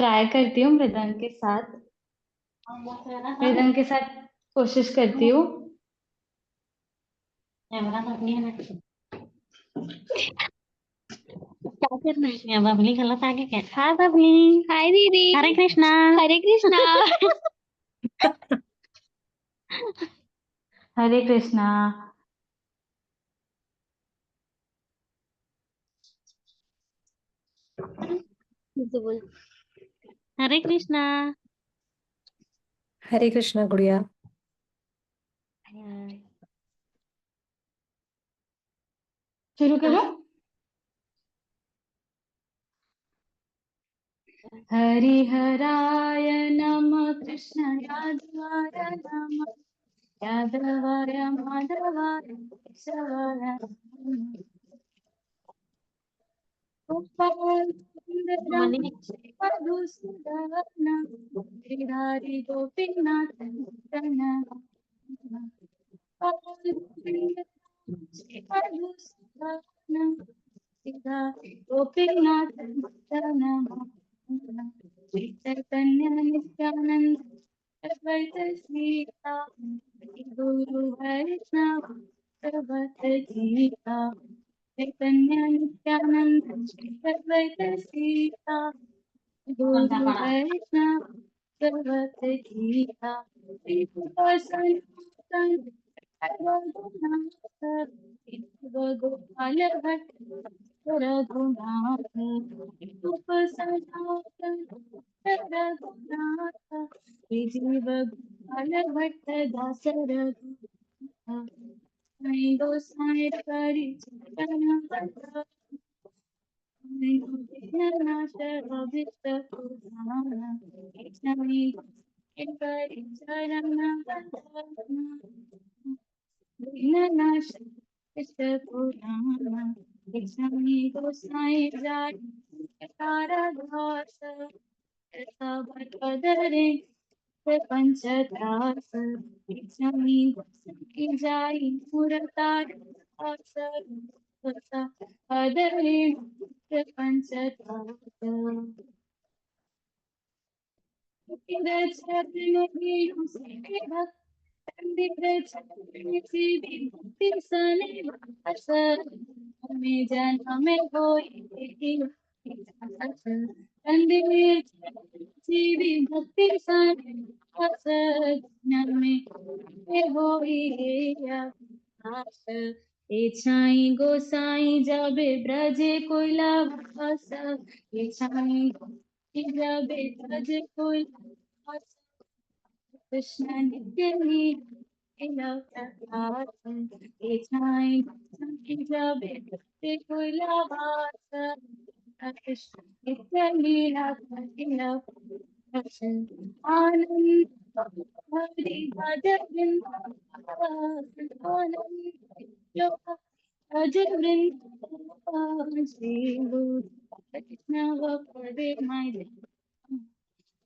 Try करती हूँ मृदंग के साथ। मृदंग के साथ कोशिश करती हूँ। क्या करना है बबली? गलत आगे क्या? हाँ बबली। हाय दीदी। हरे कृष्णा। हरे कृष्णा। हरे कृष्णा। मुझे बोल। हरे कृष्णा। हरे कृष्णा गुड़िया। शुरू करो। हरिहराय नमः कृष्ण यादवाय नमः यादवाय माधवाय केशवाय गोपाल बबली मधुसूदन गिरिधारी गोपीनाथ मधुसूदन गोपीनाथ चैतन्य नित्यानंद अद्वैत सीता गुरु वैष्णव सर्वत्र गीता चैतन्य नित्यानंद अद्वैत सीता गुरु वैष्णव सर्वत्र गीता सनातन गोपाल भट्ट रघुनाथ रूप सनातन रघुनाथ जीव गोपाल भट्ट दास रघुनाथ साई गोसाई परिचरण विघ्ननाश अभिष्ट पुराण इच्छामि परिचरण विघ्ननाश इष्ट पुराण इच्छामि गोसाई जाय कारघास पदरे पंचदास इच्छामि गोसाई जाय मुरतार पदरे पंचदास हमें जन हमें जीवी भक्ति सने ए छाई गोसाई जबे ब्रजे कोइला बस ए छाई जबे ब्रजे कोइला कृष्ण नित्य कोइला भास कृष्ण नित्य लीला आनंद हरि भजन आनंद भज वृंदावन श्री गुरु कृष्ण वपदे माय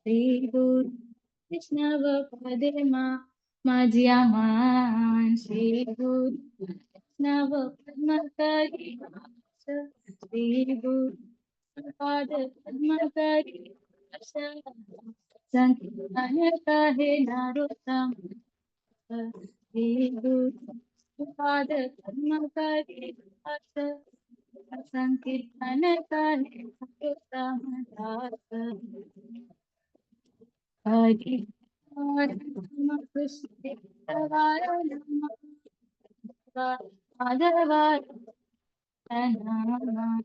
श्री गुरु कृष्ण वपदे माझी मान श्री गुरु कृष्ण पद्म करी श्री गुरु पाद पद्म करी संकीर्तन कहे नरोत्तम श्री गुरु पाद पद्म करी संकीर्तन कहे नरोत्तम दास हरि नम कृष्ण देवाय नमः माधवाय नमः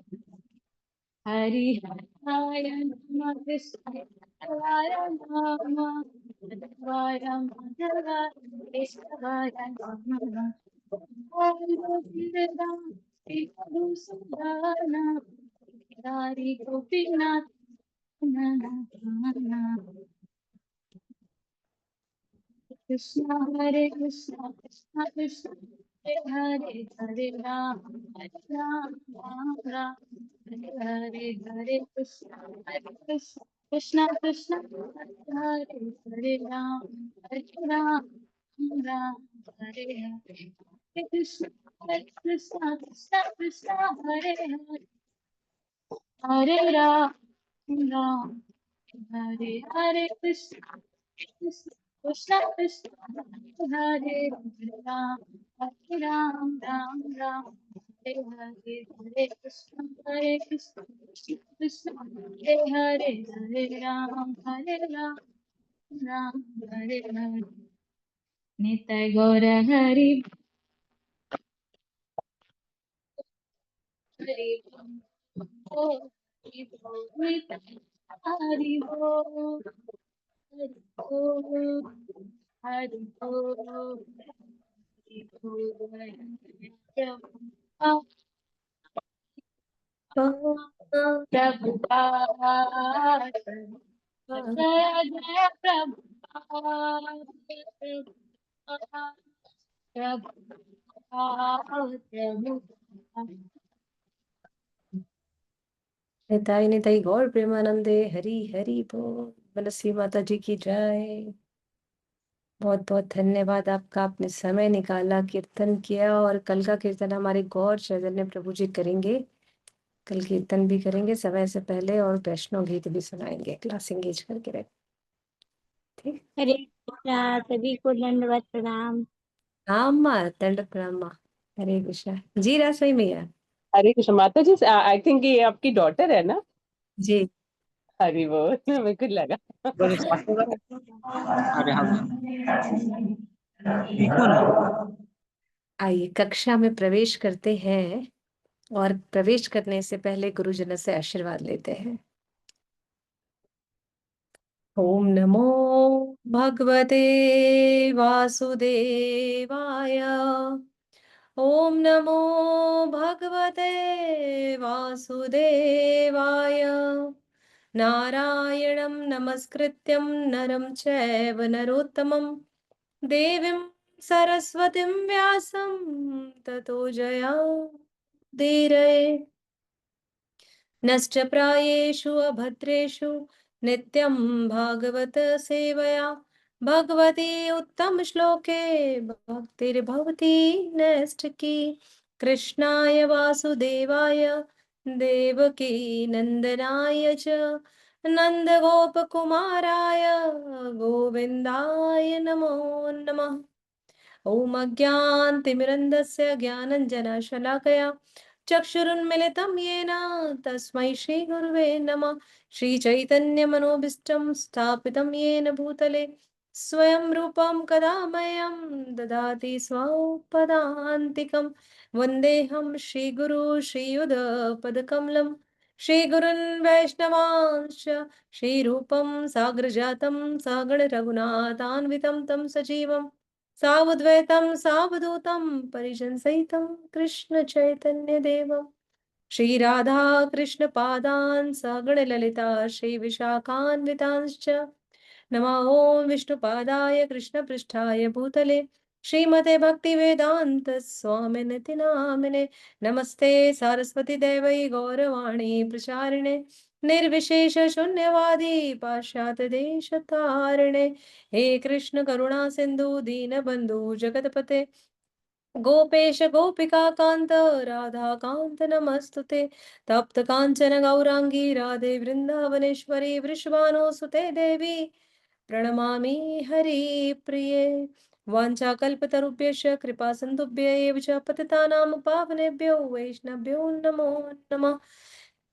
हरि हराय नमः कृष्ण देवाय नमः माधवाय माधवाय केशवाय नमः गोविंद श्री मधुसूदन गिरिधारी गोपीनाथ कृष्ण हरे कृष्ण कृष्ण कृष्ण हरे हरे राम राम राम हरे हरे हरे कृष्ण कृष्ण कृष्ण हरे हरे राम राम हरे हरे हरे कृष्ण कृष्ण कृष्ण हरे हरे हरे राम हरे हरे कृष्ण कृष्ण कृष्ण कृष्ण हरे हरे राम राम राम हरे हरे हरे कृष्ण कृष्ण कृष्ण हरे हरे राम राम हरे हरे निताय गौर हरि हरि बोल हरि बोल निताय हरि बोल हरि बोल हरि बोल हरि बोल प्रभुपाद जय जय प्रभुपाद प्रभुपाद निताई निताई गौर प्रेमानंदे हरि हरि बोल। मनसी माता जी की जय। बहुत बहुत धन्यवाद आपका, आपने समय निकाला, कीर्तन किया। और कल का कीर्तन हमारे गौर चैतन्य प्रभु जी करेंगे। कल कीर्तन भी करेंगे समय से पहले और वैष्णव गीत भी सुनाएंगे। क्लास एंगेज करके रख ठीक। हरे कृष्णा, सभी को दंडवत प्रणाम। हाँ माँ, दंड प्रणाम माँ। हरे कृष्णा जी। रासोई मैया हरे कृष्ण माता जी। आई थिंक ये आपकी डॉटर है ना? जी। हरी बोल। मेरे को लगा। अरे हाँ देखो ना। आइए कक्षा में प्रवेश करते हैं और प्रवेश करने से पहले गुरुजनों से आशीर्वाद लेते हैं। ओम नमो भगवते वासुदेवाय। ओम नमो भगवते वासुदेवाय। नारायणं नमस्कृत्यं नरं चैव नरोत्तमं देवीं सरस्वतीं व्यासं ततो जयमुदीरये। नश्च प्रायेषु अभद्रेषु नित्यं भागवत सेवया भगवती उत्तम श्लोके भक्तिर्भवती नैष्ठिकी। कृष्णाय वासुदेवाय देवकी नन्दनाय च नन्दगोपकुमाराय गोविन्दाय नमो नमः। ॐ अज्ञानतिमिरन्धस्य ज्ञानञ्जनशलाकया चक्षुरुन्मिलितं येन तस्मै श्रीगुरुवे नमः। श्रीचैतन्यमनोभीष्टं स्थापितं येन भूतले स्वयं रूपं कदा मह्यं ददाति स्वपदान्तिकं। वन्देऽहं श्रीगुरु श्रीयुधपदकमलं श्रीगुरुन् वैष्णवांश्च श्रीरूपं साग्रजातं सागण रघुनाथान्वितं तं सजीवम् सावद्वैतं सावधूतं परिजनसहितं कृष्ण चैतन्य देवं श्रीराधा कृष्ण पादान् सगणललिता श्री विशाखान्वितांश्च नमः। ॐ विष्णुपादाय कृष्णपृष्ठाय भूतले श्रीमते भक्तिवेदान्त स्वामिनिति नामिने नमस्ते सरस्वती देवै गौरवाणी प्रचारिणे निर्विशेष शून्यवादी पाश्चात्य देश तारिणे। हे कृष्ण करुणा सिंधु दीनबंधु जगतपते गोपेश गोपिका कांत राधा कांत नमस्तुते। तप्त कांचन गौरांगी राधे वृंदावनेश्वरी वृषभानुसुते देवी प्रणमामि हरिप्रिये। वाञ्छाकल्पतरुभ्यश्च कृपा सिन्धुभ्य एव च पतितानां पावनेभ्यो वैष्णवभ्यो नमो नमः।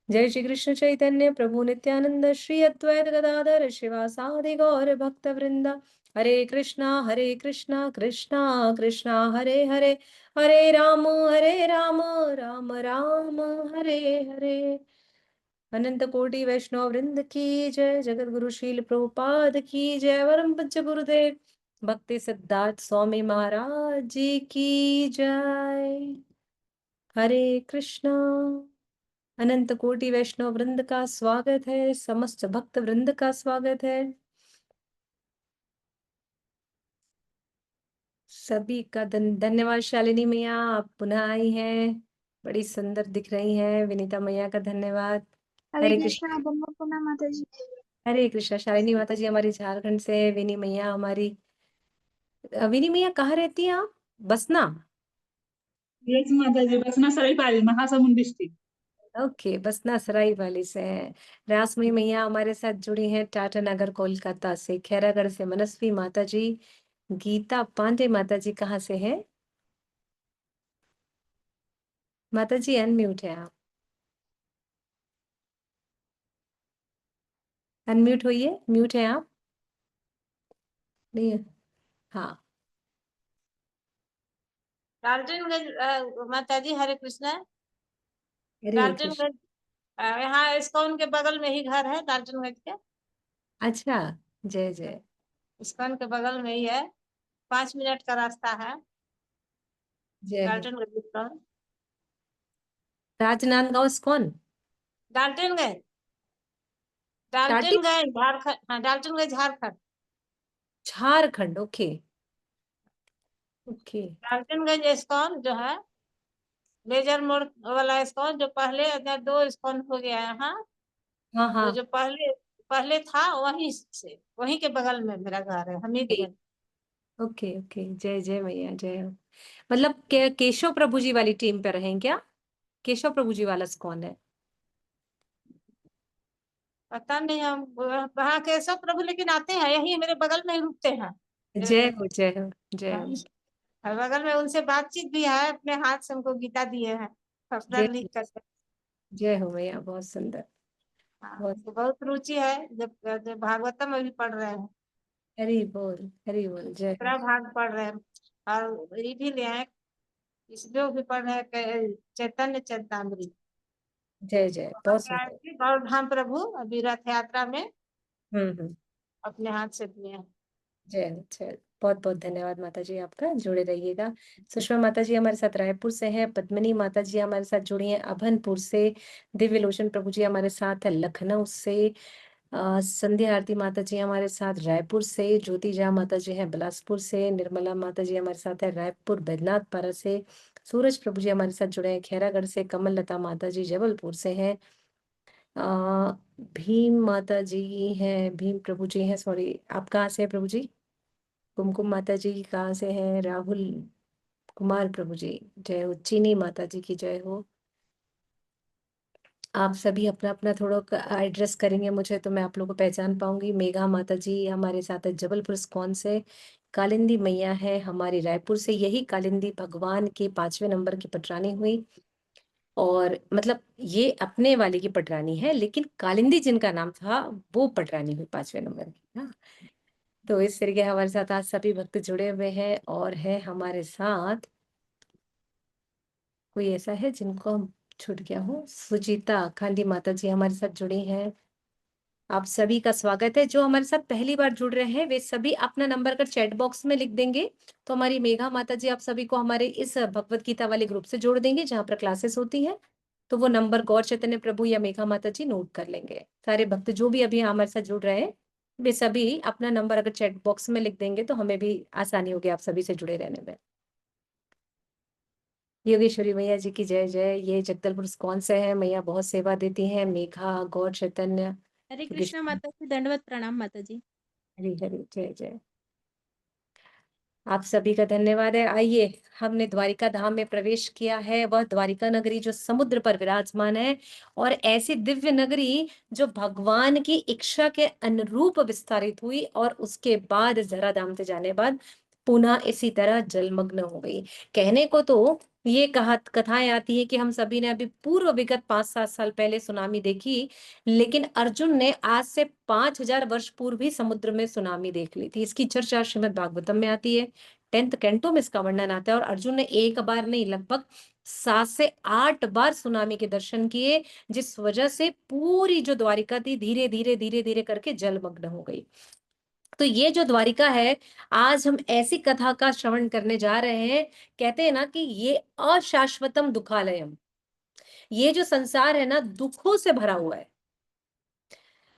जय श्री कृष्ण चैतन्य प्रभु नित्यानंद श्री अद्वैत गदाधर शिवासादि गौर भक्त वृंदा। हरे कृष्णा कृष्णा कृष्णा हरे हरे हरे राम राम राम हरे हरे। अनंत कोटि वैष्णव वृंद की जय। जगत गुरु शील प्रभुपाद की जय। परम पूज्य गुरुदेव भक्ति सिद्धार्थ स्वामी महाराज जी की जय। हरे कृष्णा। अनंत कोटि वैष्णव वृंद का स्वागत है, समस्त भक्त वृंद का स्वागत है। सभी का धन्यवाद। शालिनी मैया आप पुनः आई हैं, बड़ी सुंदर दिख रही हैं। विनीता मैया का धन्यवाद। हरे हरे कृष्ण। कृष्णा पुनः माता जी। हरे कृष्णा। शालिनी माता जी हमारी झारखंड से, विनी मैया हमारी। विनी मैया कहाँ रहती हैं आप? बसना? यस माता जी, बसना सराई पाली, महासमुंद डिस्ट्रिक्ट। ओके, बस ना सराई वाली से हैं। रासमणी मैया हमारे साथ जुड़ी हैं टाटा नगर कोलकाता से। खैरागढ़ से मनस्वी माता जी। गीता पांडे माता जी कहाँ से हैं? माता जी अनम्यूट है आप, अनम्यूट होइए, म्यूट है आप नहीं है? हाँ, डाल्टनगंज माता जी हरे कृष्णा। हरे कृष्ण। डाल्टनगंज यहाँ इस्कॉन के बगल में ही घर है डाल्टनगंज के। अच्छा, जय जय। इस्कॉन के बगल में ही है, 5 मिनट का रास्ता है जय हो। डाल्टनगंज इस्कॉन। राजनांदगांव इस्कॉन। डाल्टनगंज, टाटी डाल्टनगंज झारखंड, हाँ Daltonganj Jharkhand. Jharkhand, okay okay. Daltonganj ISKCON जो है, लेजर मोड़ वाला इस्कॉन, जो पहले अगर 2 इस्कॉन हो गया है यहाँ, हाँ तो हाँ, जो पहले पहले था वहीं से, वहीं के बगल में मेरा घर है हमीदगंज। ओके ओके, जय जय मैया जय हो। मतलब केशव प्रभु जी वाली टीम पे रहें क्या? केशव प्रभु जी वाला कौन है? पता नहीं, हम वहाँ के सब प्रभु लेकिन आते हैं, यही मेरे बगल में ही रुकते हैं। जय हो जय हो जय हाँ, हो। और बगल में उनसे बातचीत भी है, अपने हाथ से हमको गीता दिए हैं जय पर्सनल लिख करके। जय हो मैया, बहुत सुंदर। हाँ, बहुत उनको बहुत रुचि है, जब जब भागवतम में भी पढ़ रहे हैं, हरी बोल जय हो। दूसरा भाग पढ़ रहे हैं, और ये भी ले आए, इसमें भी पढ़ रहे हैं चैतन्य चैतामृत। जय जय, वहाँ बहुत के आए सुंदर। थे गौर धाम प्रभु अभी रथ यात्रा में, हम्म। अपने हाथ से दिए हैं। जय हो जय हो। बहुत बहुत धन्यवाद माता जी, आपका जुड़े रहिएगा। सुषमा माता जी हमारे साथ रायपुर से हैं। पद्मिनी माता जी हमारे साथ जुड़ी हैं अभनपुर से। दिव्य लोचन प्रभु जी हमारे साथ है लखनऊ से। संध्या आरती माता जी हमारे साथ रायपुर से। ज्योति झा माता जी हैं बिलासपुर से। निर्मला माता जी हमारे साथ है रायपुर बैजनाथपारा से। सूरज प्रभु जी हमारे साथ जुड़े हैं खैरागढ़ से। कमल लता माता जी जबलपुर से हैं। भीम माता जी हैं, भीम प्रभु जी हैं, सॉरी आप कहाँ से हैं प्रभु जी? कुमकुम माता जी कहाँ से हैं? राहुल कुमार प्रभु जी जय हो। चीनी माता जी की जय हो। आप सभी अपना अपना थोड़ा एड्रेस करेंगे मुझे तो मैं आप लोगों को पहचान पाऊंगी। मेघा माता जी हमारे साथ है जबलपुर इस्कॉन से। कालिंदी मैया है हमारी रायपुर से। यही कालिंदी भगवान के 5वें नंबर की पटरानी हुई, और मतलब ये अपने वाले की पटरानी है, लेकिन कालिंदी जिनका नाम था वो पटरानी हुई 5वें नंबर की ना। तो इस तरीके हमारे साथ आज सभी भक्त जुड़े हुए हैं, और है हमारे साथ कोई ऐसा है जिनको हम छूट गया हो। सुजीता खांडी माता जी हमारे साथ जुड़ी हैं। आप सभी का स्वागत है। जो हमारे साथ पहली बार जुड़ रहे हैं वे सभी अपना नंबर कर चैट बॉक्स में लिख देंगे, तो हमारी मेघा माता जी आप सभी को हमारे इस भगवत गीता वाले ग्रुप से जोड़ देंगे जहां पर क्लासेस होती है। तो वो नंबर गौर चैतन्य प्रभु या मेघा माता जी नोट कर लेंगे। सारे भक्त जो भी अभी हमारे साथ जुड़ रहे हैं वे सभी अपना नंबर अगर चैट बॉक्स में लिख देंगे तो हमें भी आसानी होगी आप सभी से जुड़े रहने में। योगेश्वरी मैया जी की जय जय। ये जगदलपुर कौन से है मैया, बहुत सेवा देती हैं। मेघा गौर चैतन्य हरे कृष्णा योगेश्वरी। माता जी, दंडवत प्रणाम माता जी। हरी हरी जय जय। आप सभी का धन्यवाद है। आइए, हमने द्वारिका धाम में प्रवेश किया है, वह द्वारिका नगरी जो समुद्र पर विराजमान है, और ऐसी दिव्य नगरी जो भगवान की इच्छा के अनुरूप विस्तारित हुई और उसके बाद जरा धाम से जाने बाद पुनः इसी तरह जलमग्न हो गई। कहने को तो ये कथाएं आती है कि हम सभी ने अभी पूर्व विगत 5-7 साल पहले सुनामी देखी, लेकिन अर्जुन ने आज से 5000 वर्ष पूर्व ही समुद्र में सुनामी देख ली थी। इसकी चर्चा श्रीमद् भागवतम में आती है। 10th कैंटो में इसका वर्णन आता है। और अर्जुन ने एक बार नहीं, लगभग 7 से 8 बार सुनामी के दर्शन किए, जिस वजह से पूरी जो द्वारिका थी धीरे धीरे धीरे धीरे करके जलमग्न हो गई। तो ये जो द्वारिका है, आज हम ऐसी कथा का श्रवण करने जा रहे हैं। कहते हैं ना कि ये अशाश्वतम दुखालयम, ये जो संसार है ना दुखों से भरा हुआ है।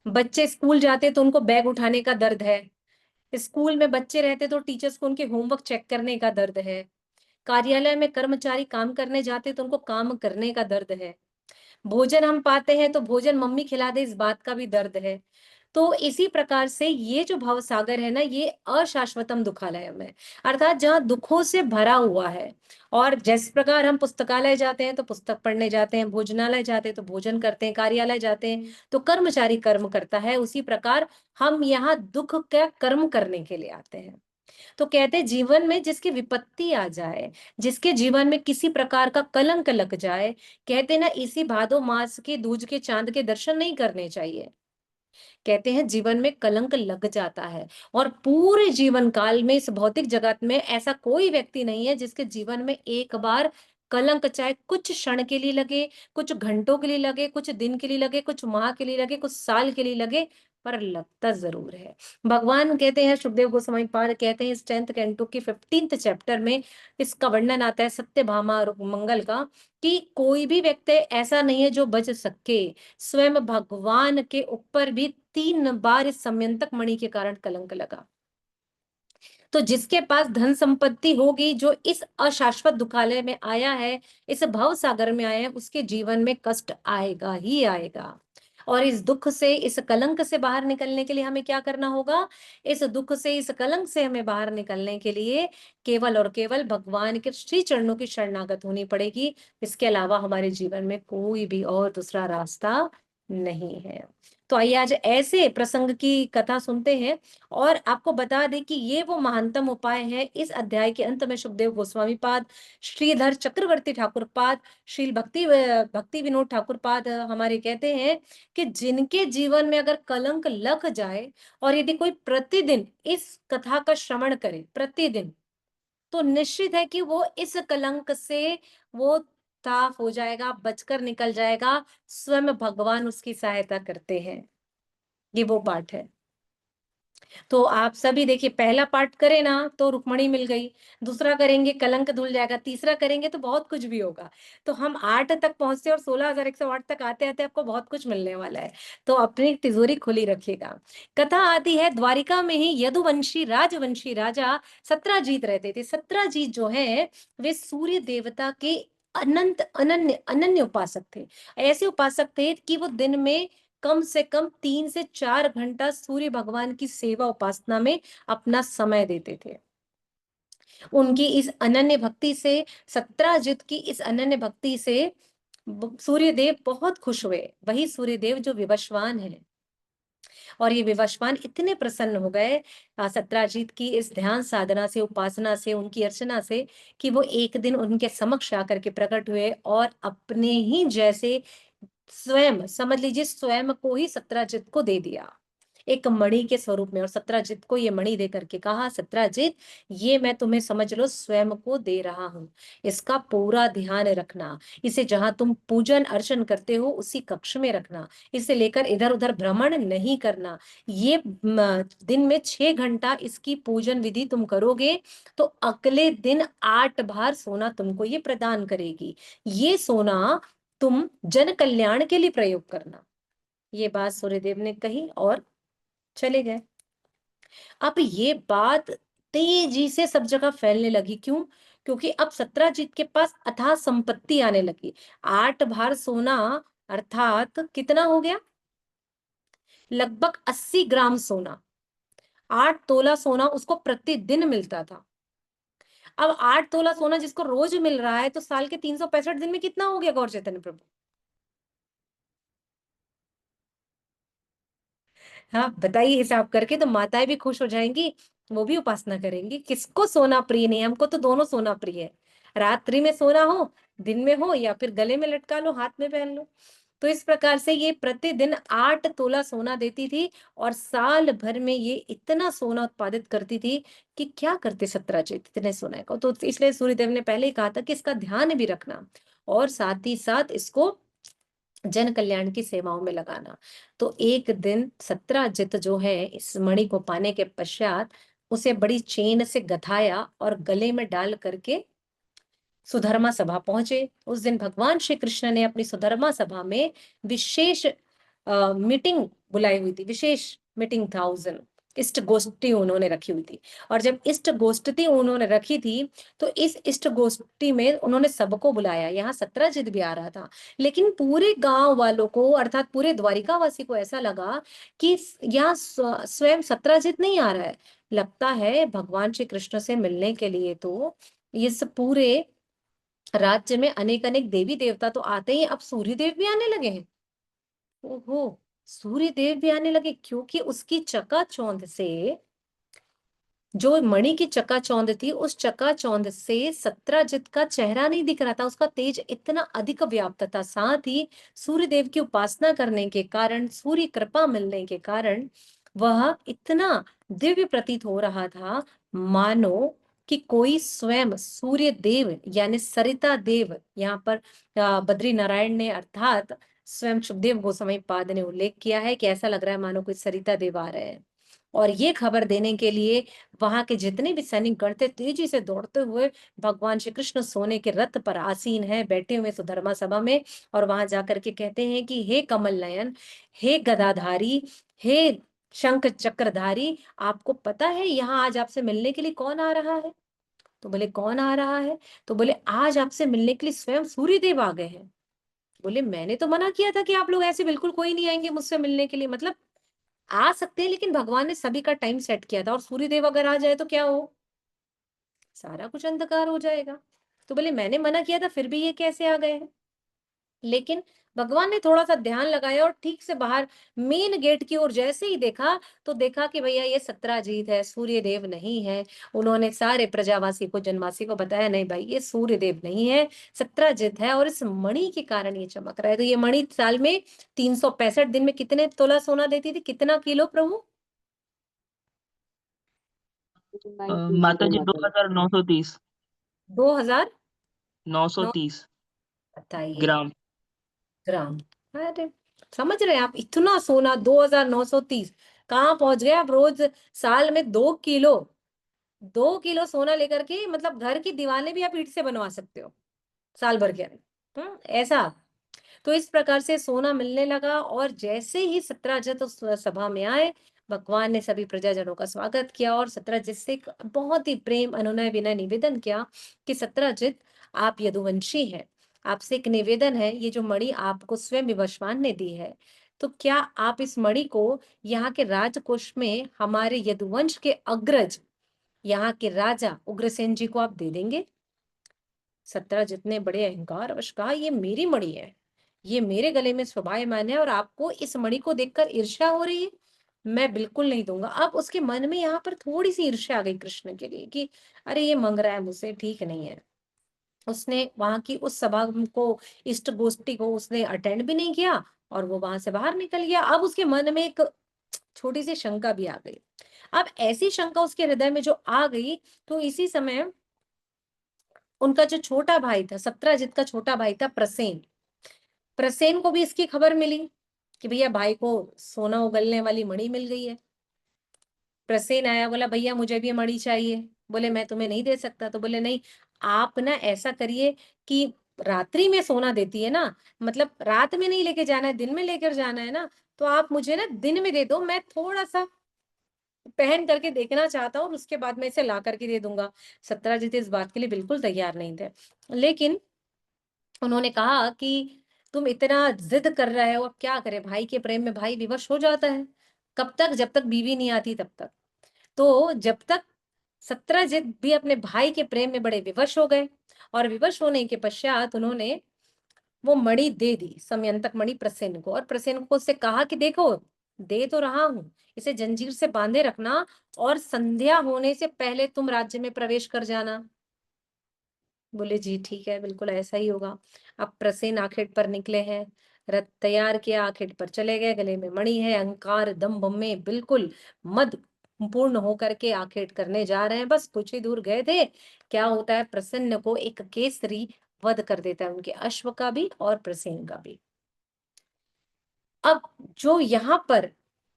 बच्चे स्कूल जाते तो उनको बैग उठाने का दर्द है। स्कूल में बच्चे रहते तो टीचर्स को उनके होमवर्क चेक करने का दर्द है। कार्यालय में कर्मचारी काम करने जाते तो उनको काम करने का दर्द है। भोजन हम पाते हैं तो भोजन मम्मी खिला दे इस बात का भी दर्द है। तो इसी प्रकार से ये जो भव सागर है ना, ये अशाश्वतम दुखालयम है, अर्थात जहाँ दुखों से भरा हुआ है। और जिस प्रकार हम पुस्तकालय जाते हैं तो पुस्तक पढ़ने जाते हैं, भोजनालय जाते हैं तो भोजन करते हैं, कार्यालय जाते हैं तो कर्मचारी कर्म करता है, उसी प्रकार हम यहाँ दुख का कर्म करने के लिए आते हैं। तो कहते हैं जीवन में जिसकी विपत्ति आ जाए, जिसके जीवन में किसी प्रकार का कलंक लग जाए, कहते हैं ना इसी भादो मास के दूज के चांद के दर्शन नहीं करने चाहिए। कहते हैं जीवन में कलंक लग जाता है, और पूरे जीवन काल में इस भौतिक जगत में ऐसा कोई व्यक्ति नहीं है जिसके जीवन में एक बार कलंक, चाहे कुछ क्षण के लिए लगे, कुछ घंटों के लिए लगे, कुछ दिन के लिए लगे, कुछ माह के लिए लगे, कुछ साल के लिए लगे, पर लगता जरूर है। भगवान कहते हैं, सुखदेव गोस्वामी पाद कहते हैं इस 10th कैंटो की 15th चैप्टर में इसका वर्णन आता है सत्यभामा और मंगल का, कि कोई भी व्यक्ति ऐसा नहीं है जो बच सके। स्वयं भगवान के ऊपर भी 3 बार इस समयंतक मणि के कारण कलंक लगा। तो जिसके पास धन संपत्ति होगी, जो इस अशाश्वत दुखालय में आया है, इस भव सागर में आया है, उसके जीवन में कष्ट आएगा ही आएगा। और इस दुख से, इस कलंक से बाहर निकलने के लिए हमें क्या करना होगा? इस दुख से, इस कलंक से हमें बाहर निकलने के लिए केवल और केवल भगवान के श्री चरणों की शरणागत होनी पड़ेगी। इसके अलावा हमारे जीवन में कोई भी और दूसरा रास्ता नहीं है। तो आइए आज ऐसे प्रसंग की कथा सुनते हैं, और आपको बता दें कि ये वो महानतम उपाय है। इस अध्याय के अंत में सुखदेव गोस्वामी पाद, श्रीधर चक्रवर्ती ठाकुर पाद, श्री भक्ति विनोद ठाकुर पाद हमारे कहते हैं कि जिनके जीवन में अगर कलंक लग जाए, और यदि कोई प्रतिदिन इस कथा का श्रवण करे प्रतिदिन, तो निश्चित है कि वो इस कलंक से वो साफ हो जाएगा, बचकर निकल जाएगा। स्वयं भगवान उसकी सहायता करते हैं। ये वो पाठ है। तो आप सभी देखिए, पहला पाठ करें ना तो रुक्मणी मिल गई, दूसरा करेंगे कलंक धुल जाएगा, तीसरा करेंगे तो बहुत कुछ भी होगा। तो हम 8 तक पहुंचते और 16,108 तक आते आते आपको बहुत कुछ मिलने वाला है। तो अपनी तिजोरी खुली रखिएगा। कथा आती है, द्वारिका में ही यदुवंशी राजवंशी राजा सत्राजीत रहते थे। सत्राजीत जो है वे सूर्य देवता के अनंत अनन्य अनन्य उपासक थे। ऐसे उपासक थे कि वो दिन में कम से कम 3 से 4 घंटा सूर्य भगवान की सेवा उपासना में अपना समय देते थे। उनकी इस अनन्य भक्ति से, सत्राजित की इस अनन्य भक्ति से सूर्यदेव बहुत खुश हुए। वही सूर्यदेव जो विवस्वान है, और ये विवस्वान इतने प्रसन्न हो गए सत्राजीत की इस ध्यान साधना से, उपासना से, उनकी अर्चना से, कि वो एक दिन उनके समक्ष आकर के प्रकट हुए और अपने ही जैसे स्वयं, समझ लीजिए स्वयं को ही सत्राजित को दे दिया एक मणि के स्वरूप में। और सत्राजित को ये मणि दे करके कहा, सत्राजित ये मैं तुम्हें, समझ लो, स्वयं को दे रहा हूं, इसका पूरा ध्यान रखना। इसे जहां तुम पूजन अर्चन करते हो उसी कक्ष में रखना, इसे लेकर इधर उधर भ्रमण नहीं करना। ये दिन में 6 घंटा इसकी पूजन विधि तुम करोगे तो अगले दिन 8 बार सोना तुमको ये प्रदान करेगी। ये सोना तुम जन कल्याण के लिए प्रयोग करना। ये बात सूर्यदेव ने कही और चले गए। अब ये बात तेजी से सब जगह फैलने लगी। क्यों? क्योंकि अब सत्राजीत के पास अथाह संपत्ति आने लगी। 8 बार सोना अर्थात कितना हो गया? लगभग 80 ग्राम सोना, 8 तोला सोना उसको प्रतिदिन मिलता था। अब 8 तोला सोना जिसको रोज मिल रहा है, तो साल के 365 दिन में कितना हो गया गौर चैतन्य प्रभु? हाँ बताइए हिसाब करके, तो माताएं भी खुश हो जाएंगी, वो भी उपासना करेंगी। किसको सोना प्रिय नहीं है? हमको तो दोनों सोना प्रिय है। रात्रि में सोना हो, दिन में हो, या फिर गले में लटका लो, हाथ में पहन लो। तो इस प्रकार से ये प्रतिदिन 8 तोला सोना देती थी, और साल भर में ये इतना सोना उत्पादित करती थी कि क्या करते सत्राजीत इतने सोने को। तो इसलिए सूर्यदेव ने पहले ही कहा था कि इसका ध्यान भी रखना, और साथ ही साथ इसको जन कल्याण की सेवाओं में लगाना। तो एक दिन सत्राजित जो है इस मणि को पाने के पश्चात उसे बड़ी चेन से गथाया और गले में डाल करके सुधर्मा सभा पहुंचे। उस दिन भगवान श्री कृष्ण ने अपनी सुधर्मा सभा में विशेष मीटिंग बुलाई हुई थी, विशेष मीटिंग था उस दिन। इष्ट गोष्ठी उन्होंने रखी हुई थी। और जब इष्ट गोष्ठी उन्होंने रखी थी तो इस इष्ट गोष्ठी में उन्होंने सबको बुलाया। यहाँ सत्यजित भी आ रहा था, लेकिन पूरे गांव वालों को अर्थात पूरे द्वारिकावासी को ऐसा लगा कि यहाँ स्वयं सत्यजित नहीं आ रहा है, लगता है भगवान श्री कृष्ण से मिलने के लिए तो इस पूरे राज्य में अनेक अनेक देवी देवता तो आते ही, अब सूर्य देव भी आने लगे हैं। ओहो, सूर्य देव भी आने लगे, क्योंकि उसकी चकाचौंध से, जो मणि की चकाचौंध थी, उस चकाचौंध से सत्यजित का चेहरा नहीं दिख रहा था, उसका तेज इतना अधिक व्याप्त था। साथ ही सूर्य देव की उपासना करने के कारण, सूर्य कृपा मिलने के कारण वह इतना दिव्य प्रतीत हो रहा था, मानो कि कोई स्वयं सूर्य देव यानी सरिता देव, यहाँ पर बद्री नारायण ने अर्थात स्वयं सुखदेव गोस्वामी पाद ने उल्लेख किया है कि ऐसा लग रहा है मानो कोई सरिता देव आ रहे हैं। और ये खबर देने के लिए वहां के जितने भी सैनिक गण थे तेजी से दौड़ते हुए, भगवान श्री कृष्ण सोने के रथ पर आसीन है, बैठे हुए सुधर्मा सभा में, और वहां जाकर के कहते हैं कि हे कमल नयन, हे गदाधारी, हे शंख चक्रधारी, आपको पता है यहाँ आज आपसे मिलने के लिए कौन आ रहा है? तो बोले कौन आ रहा है? तो बोले आज आपसे मिलने के लिए स्वयं सूर्य देव आ गए हैं। बोले मैंने तो मना किया था कि आप लोग ऐसे बिल्कुल कोई नहीं आएंगे मुझसे मिलने के लिए, मतलब आ सकते हैं, लेकिन भगवान ने सभी का टाइम सेट किया था, और सूर्यदेव अगर आ जाए तो क्या हो, सारा कुछ अंधकार हो जाएगा। तो बोले मैंने मना किया था, फिर भी ये कैसे आ गए हैं? लेकिन भगवान ने थोड़ा सा ध्यान लगाया और ठीक से बाहर मेन गेट की ओर जैसे ही देखा तो देखा कि भैया ये सत्यजित है, सूर्यदेव नहीं है। उन्होंने सारे प्रजावासी को, जनवासी को बताया नहीं भाई ये सूर्यदेव नहीं है, सत्यजित है, और इस मणि के कारण ये चमक रहा है। तो ये मणि साल में 365 दिन में कितने तोला सोना देती थी, कितना किलो प्रभु? माता जी 2930 2930 बताइए ग्राम। ग्राम। अरे समझ रहे हैं आप, इतना सोना 2930 कहाँ पहुंच गया? आप रोज साल में 2 किलो, 2 किलो सोना लेकर के, मतलब घर की दीवारें भी आप ईंट से बनवा सकते हो साल भर के अंदर। ऐसा। तो इस प्रकार से सोना मिलने लगा, और जैसे ही सत्यजित उस सभा में आए, भगवान ने सभी प्रजाजनों का स्वागत किया और सत्यजित से एक बहुत ही प्रेम अनुनय विनय निवेदन किया कि सत्यजित आप यदुवंशी हैं, आपसे एक निवेदन है, ये जो मणि आपको स्वयं विवस्वान ने दी है, तो क्या आप इस मणि को यहाँ के राजकोष में हमारे यदुवंश के अग्रज, यहाँ के राजा उग्रसेन जी को आप दे देंगे? सत्यजित ने बड़े अहंकार वश कहा ये मेरी मणि है, ये मेरे गले में शोभायमान है, और आपको इस मणि को देखकर ईर्ष्या हो रही है, मैं बिल्कुल नहीं दूंगा। अब उसके मन में यहाँ पर थोड़ी सी ईर्ष्या आ गई कृष्ण के लिए कि अरे ये मांग रहा है मुझसे, ठीक नहीं है। उसने वहां की उस सभा को, इष्ट गोष्ठी को उसने अटेंड भी नहीं किया, और वो वहां से बाहर निकल गया। अब उसके मन में एक छोटी सी शंका भी आ गई। अब ऐसी शंका उसके हृदय में जो आ गई, तो इसी समय उनका जो छोटा भाई था, सत्यजित का छोटा भाई था प्रसेन, प्रसेन को भी इसकी खबर मिली कि भैया भाई को सोना उगलने वाली मणि मिल गई है। प्रसेन आया, बोला भैया मुझे भी मणि चाहिए। बोले मैं तुम्हें नहीं दे सकता। तो बोले नहीं, आप ना ऐसा करिए कि रात्रि में सोना देती है ना, मतलब रात में नहीं लेके जाना है, दिन में लेकर जाना है ना, तो आप मुझे ना दिन में दे दो, मैं थोड़ा सा पहन करके देखना चाहता हूँ और उसके बाद मैं इसे ला करके दे दूंगा। सत्यजित इस बात के लिए बिल्कुल तैयार नहीं थे, लेकिन उन्होंने कहा कि तुम इतना जिद कर रहे हो, अब क्या करें, भाई के प्रेम में भाई विवश हो जाता है। कब तक? जब तक बीवी नहीं आती तब तक। तो जब तक सत्यजित भी अपने भाई के प्रेम में बड़े विवश हो गए, और विवश होने के पश्चात उन्होंने वो मणि दे दी, समयंतक मणि प्रसेन को, और प्रसेन को उससे कहा कि देखो दे तो रहा हूं, इसे जंजीर से बांधे रखना, और संध्या होने से पहले तुम राज्य में प्रवेश कर जाना। बोले जी ठीक है, बिल्कुल ऐसा ही होगा। अब प्रसेन आखेट पर निकले हैं, रथ तैयार किया, आखेट पर चले गए, गले में मणि है, अहंकार दम्भ में बिल्कुल मद पूर्ण होकर के आखेट करने जा रहे हैं। बस कुछ ही दूर गए थे, क्या होता है, प्रसन्न को एक केसरी वध कर देता है, उनके अश्व का भी और प्रसेन का भी। अब जो यहाँ पर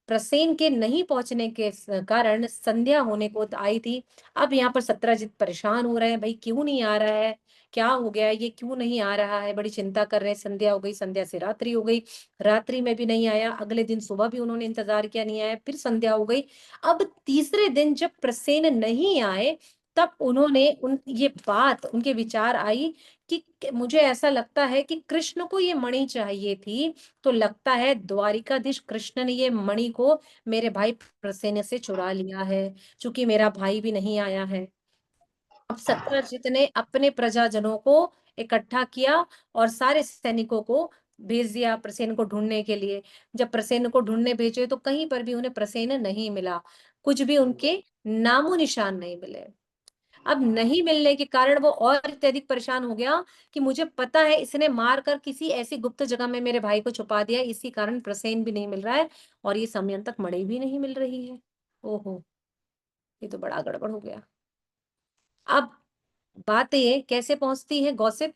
प्रसेन के नहीं पहुंचने के कारण संध्या होने को आई थी। अब यहाँ पर सत्यजित परेशान हो रहे हैं, भाई क्यों नहीं आ रहा है, क्या हो गया है, ये क्यों नहीं आ रहा है, बड़ी चिंता कर रहे हैं। संध्या हो गई, संध्या से रात्रि हो गई, रात्रि में भी नहीं आया। अगले दिन सुबह भी उन्होंने इंतजार किया, नहीं आया, फिर संध्या हो गई। अब तीसरे दिन जब प्रसेन नहीं आए, तब उन्होंने ये बात उनके विचार आई कि मुझे ऐसा लगता है कि कृष्ण को ये मणि चाहिए थी, तो लगता है द्वारिकाधीश कृष्ण ने ये मणि को मेरे भाई प्रसेन से चुरा लिया है, क्योंकि मेरा भाई भी नहीं आया है। अब सत्यजित ने अपने प्रजाजनों को इकट्ठा किया और सारे सैनिकों को भेज दिया प्रसेन को ढूंढने के लिए। जब प्रसेन को ढूंढने भेजे तो कहीं पर भी उन्हें प्रसेन नहीं मिला, कुछ भी उनके नामो निशान नहीं मिले। अब नहीं मिलने के कारण वो और अत्यधिक परेशान हो गया कि मुझे पता है इसने मार कर किसी ऐसी गुप्त जगह में मेरे भाई को छुपा दिया, इसी कारण प्रसेन भी नहीं मिल रहा है और ये समयंतक मणि भी नहीं मिल रही है। ओहो, ये तो बड़ा गड़बड़ हो गया। अब बातें कैसे पहुंचती है गॉसिप,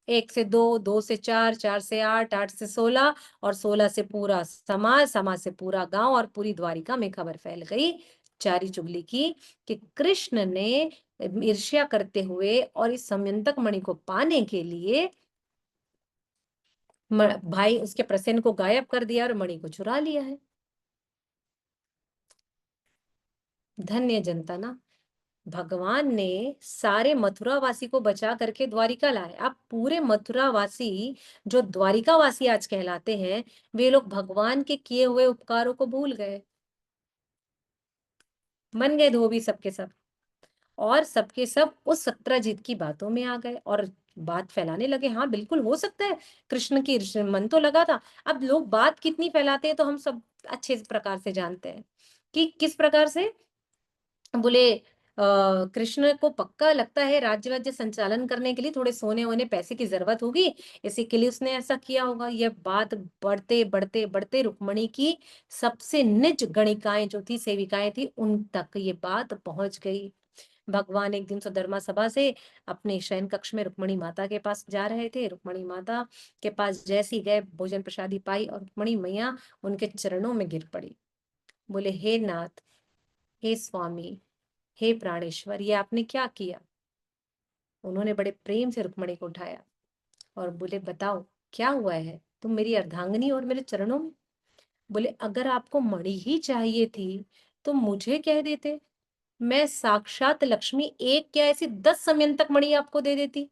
1 से 2, 2 से 4, 4 से 8, 8 से 16 और 16 से पूरा समाज, समाज से पूरा गांव और पूरी द्वारिका में खबर फैल गई चारी चुगली की कि कृष्ण ने ईर्ष्या करते हुए और इस समयंतक मणि को पाने के लिए भाई उसके प्रसेन को गायब कर दिया और मणि को चुरा लिया है। धन्य जनता ना, भगवान ने सारे मथुरावासी को बचा करके द्वारिका लाए। अब पूरे मथुरावासी जो द्वारिकावासी आज कहलाते हैं, वे लोग भगवान के किए हुए उपकारों को भूल गए, मन गए धोबी सबके सब, और सबके सब उस सत्यजित की बातों में आ गए और बात फैलाने लगे। हाँ बिल्कुल हो सकता है, कृष्ण की मन तो लगा था। अब लोग बात कितनी फैलाते हैं तो हम सब अच्छे प्रकार से जानते हैं कि किस प्रकार से। बोले कृष्ण को पक्का लगता है राज्य राज्य संचालन करने के लिए थोड़े सोने वोने पैसे की जरूरत होगी, इसी के लिए उसने ऐसा किया होगा। यह बात बढ़ते बढ़ते बढ़ते रुक्मणी की सबसे निज गणिकाएं जो थी, सेविकाएं थी, उन तक ये बात पहुंच गई। भगवान एक दिन सुधर्मा सभा से अपने शयन कक्ष में रुक्मणी माता के पास जा रहे थे। रुक्मणी माता के पास जैसी गए, भोजन प्रसादी पाई और रुक्मणी मैया उनके चरणों में गिर पड़ी। बोले हे नाथ, हे स्वामी, हे प्राणेश्वर, ये आपने क्या किया। उन्होंने बड़े प्रेम से रुक्मणी को उठाया और बोले बताओ क्या हुआ है, तुम मेरी अर्धांगिनी और मेरे चरणों में। बोले अगर आपको मणि ही चाहिए थी तो मुझे कह देते, मैं साक्षात लक्ष्मी एक क्या ऐसी 10 समयंतक मणि आपको दे देती।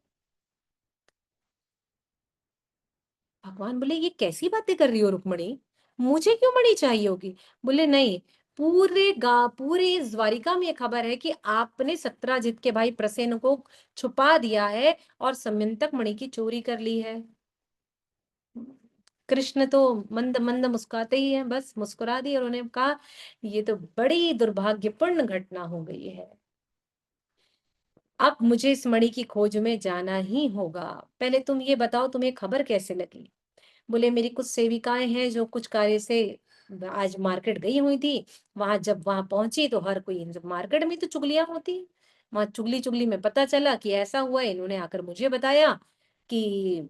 भगवान बोले ये कैसी बातें कर रही हो रुक्मणी, मुझे क्यों मणि चाहिए होगी। बोले नहीं, पूरे इस द्वारिका में ये खबर है कि आपने सत्यजित के भाई प्रसेन को छुपा दिया है और समयंतक मणि की चोरी कर ली है। कृष्ण तो मंद मंद मुस्कुराते ही हैं, बस मुस्कुरा दी और उन्होंने कहा ये तो बड़ी दुर्भाग्यपूर्ण घटना हो गई है, अब मुझे इस मणि की खोज में जाना ही होगा। पहले तुम ये बताओ तुम्हें खबर कैसे लगी। बोले मेरी कुछ सेविकाएं हैं जो कुछ कार्य से आज मार्केट गई हुई थी, जब वहां पहुंची तो हर कोई, मार्केट में तो चुगलियां होती हैं, वहां चुगली चुगली में पता चला कि ऐसा हुआ है। इन्होंने आकर मुझे बताया कि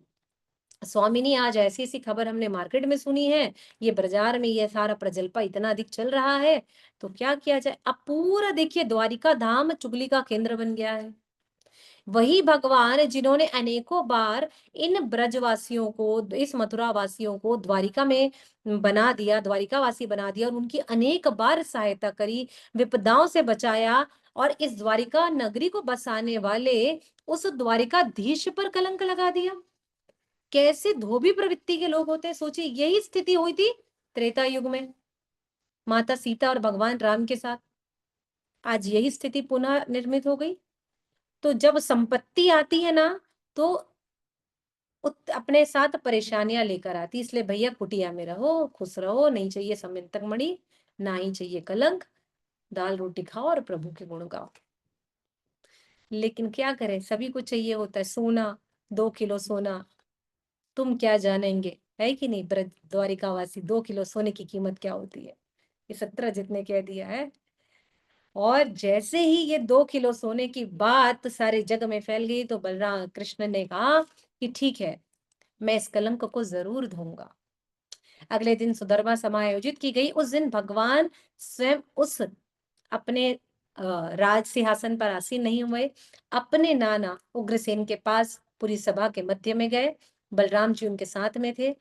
स्वामिनी आज ऐसी ऐसी खबर हमने मार्केट में सुनी है, ये बाजार में ये सारा प्रजल्पा इतना अधिक चल रहा है, तो क्या किया जाए। अब पूरा देखिए द्वारिका धाम चुगली का केंद्र बन गया है। वही भगवान जिन्होंने अनेकों बार इन ब्रजवासियों को, इस मथुरा वासियों को द्वारिका में बना दिया, द्वारिकावासी बना दिया और उनकी अनेक बार सहायता करी, विपदाओं से बचाया, और इस द्वारिका नगरी को बसाने वाले उस द्वारिकाधीश पर कलंक लगा दिया। कैसे धोबी प्रवृत्ति के लोग होते हैं, सोचिए। यही स्थिति हुई थी त्रेता युग में माता सीता और भगवान राम के साथ, आज यही स्थिति पुनः निर्मित हो गई। तो जब संपत्ति आती है ना तो अपने साथ परेशानियां लेकर आती, इसलिए भैया कुटिया में रहो, खुश रहो, नहीं चाहिए समयंतक मणि, ना ही चाहिए कलंक, दाल रोटी खाओ और प्रभु के गुण गाओ। लेकिन क्या करें, सभी को चाहिए होता है सोना, 2 किलो सोना, तुम क्या जानेंगे, है कि नहीं। ब्रज द्वारिकावासी 2 किलो सोने की कीमत क्या होती है, ये सत्यजित ने कह दिया है। और जैसे ही ये 2 किलो सोने की बात सारे जग में फैल गई तो बलराम कृष्ण ने कहा कि ठीक है, मैं इस कलंक को जरूर धोऊंगा। अगले दिन सुधर्मा सभा आयोजित की गई। उस दिन भगवान स्वयं उस अपने राज सिंहासन पर आसीन नहीं हुए, अपने नाना उग्रसेन के पास पूरी सभा के मध्य में गए। बलराम जी उनके साथ में थे